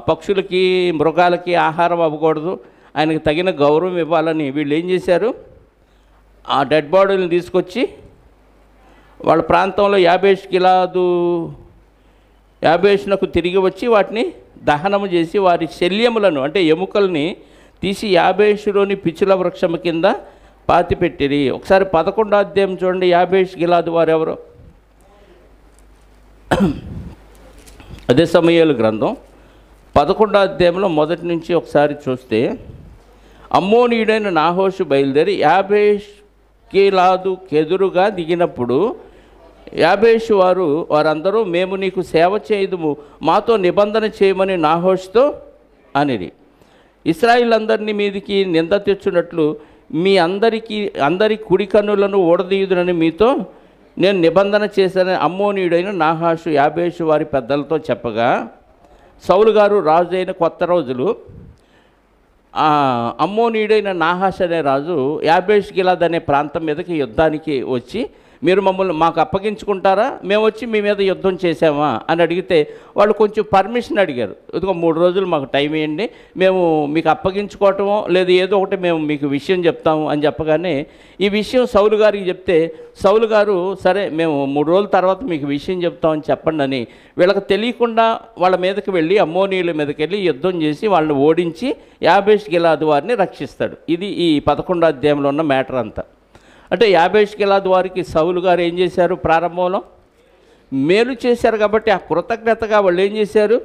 పక్షులకి, మృగాలకి ఆహారం అవ్వకూడదు, ఆయనకు తగిన గౌరవం ఇవ్వాలని వీళ్ళు ఏం చేశారు? ఆ డెడ్ బాడీలను తీసుకొచ్చి వాళ్ళ ప్రాంతంలో యాబేషునకు తిరిగి వచ్చి వాటిని దహనము చేసి వారి శల్యములను, అంటే ఎముకల్ని తీసి యాబేషులోని పిచ్చుల వృక్షము కింద పాతిపెట్టిరి. ఒకసారి 11వ అధ్యాయం చూడండి. యాబేష్గిలాదు వారు ఎవరు? అదే సమూయేలు గ్రంథం 11వ అధ్యాయంలో మొదటి నుంచి ఒకసారి చూస్తే, అమ్మోనీయుడైన నాహోషు బయలుదేరి యాబేష్గిలాదుకు ఎదురుగా దిగినప్పుడు యాబేషు వారందరూ మేము నీకు సేవ చేయుదుము, మాతో నిబంధన చేయమని నాహోషుతో అనిరి. ఇశ్రాయేలందరినీ మీదికి నింద తెచ్చున్నట్లు మీ అందరి కుడి కన్నులను ఊడదీయుదునని మీతో నేను నిబంధన చేశానని అమ్మోనీయుడైన నాహాషు యాబేషు వారి పెద్దలతో చెప్పగా, సౌలు గారు రాజు అయిన కొత్త రోజులు అమ్మోనీయుడైన నాహాష్ అనే రాజు యాబేష్గిలాద్ అనే ప్రాంతం మీదకి యుద్ధానికి వచ్చి, మీరు మాకు అప్పగించుకుంటారా, మేము వచ్చి మీ మీద యుద్ధం చేసామా అని అడిగితే వాళ్ళు కొంచెం పర్మిషన్ అడిగారు. ఇదిగో 3 రోజులు మాకు టైం ఇవ్వండి, మేము మీకు అప్పగించుకోవటమో లేదు ఏదో ఒకటి మేము మీకు విషయం చెప్తాము అని చెప్పగానే ఈ విషయం సౌలు గారికి చెప్తే సౌలు గారు సరే మేము 3 రోజుల తర్వాత మీకు విషయం చెప్తామని చెప్పండి అని వీళ్ళకి తెలియకుండా వాళ్ళ మీదకి వెళ్ళి అమ్మోనీయుల మీదకి వెళ్ళి యుద్ధం చేసి వాళ్ళని ఓడించి యాబేష్గిలాదు వారిని రక్షిస్తాడు. ఇది ఈ 11వ అధ్యాయంలో ఉన్న మ్యాటర్ అంతా. అంటే యాబేష్గిలాదు వారికి సౌలు గారు ఏం చేశారు? ప్రారంభంలో మేలు చేశారు కాబట్టి ఆ కృతజ్ఞతగా వాళ్ళు ఏం చేశారు?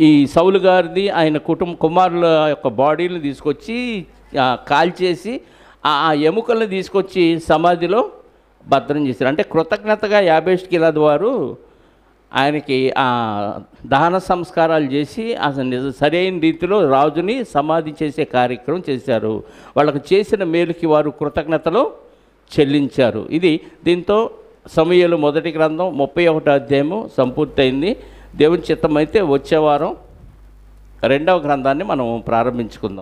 ఈ సౌలు గారిది ఆయన కుమారుల యొక్క బాడీని తీసుకొచ్చి కాల్చేసి ఆ ఎముకల్ని తీసుకొచ్చి సమాధిలో భద్రం చేశారు. అంటే కృతజ్ఞతగా యాబేష్గిలాదు వారు ఆయనకి ఆ దహన సంస్కారాలు చేసి అసలు సరైన రీతిలో రాజుని సమాధి చేసే కార్యక్రమం చేశారు. వాళ్ళకు చేసిన మేలుకి వారు కృతజ్ఞతలు చెల్లించారు. దీంతో సమూయేలు మొదటి గ్రంథం 31వ అధ్యాయము సంపూర్తయింది. దేవుని చిత్తమైతే వచ్చే వారం 2వ గ్రంథాన్ని మనం ప్రారంభించుకుందాం.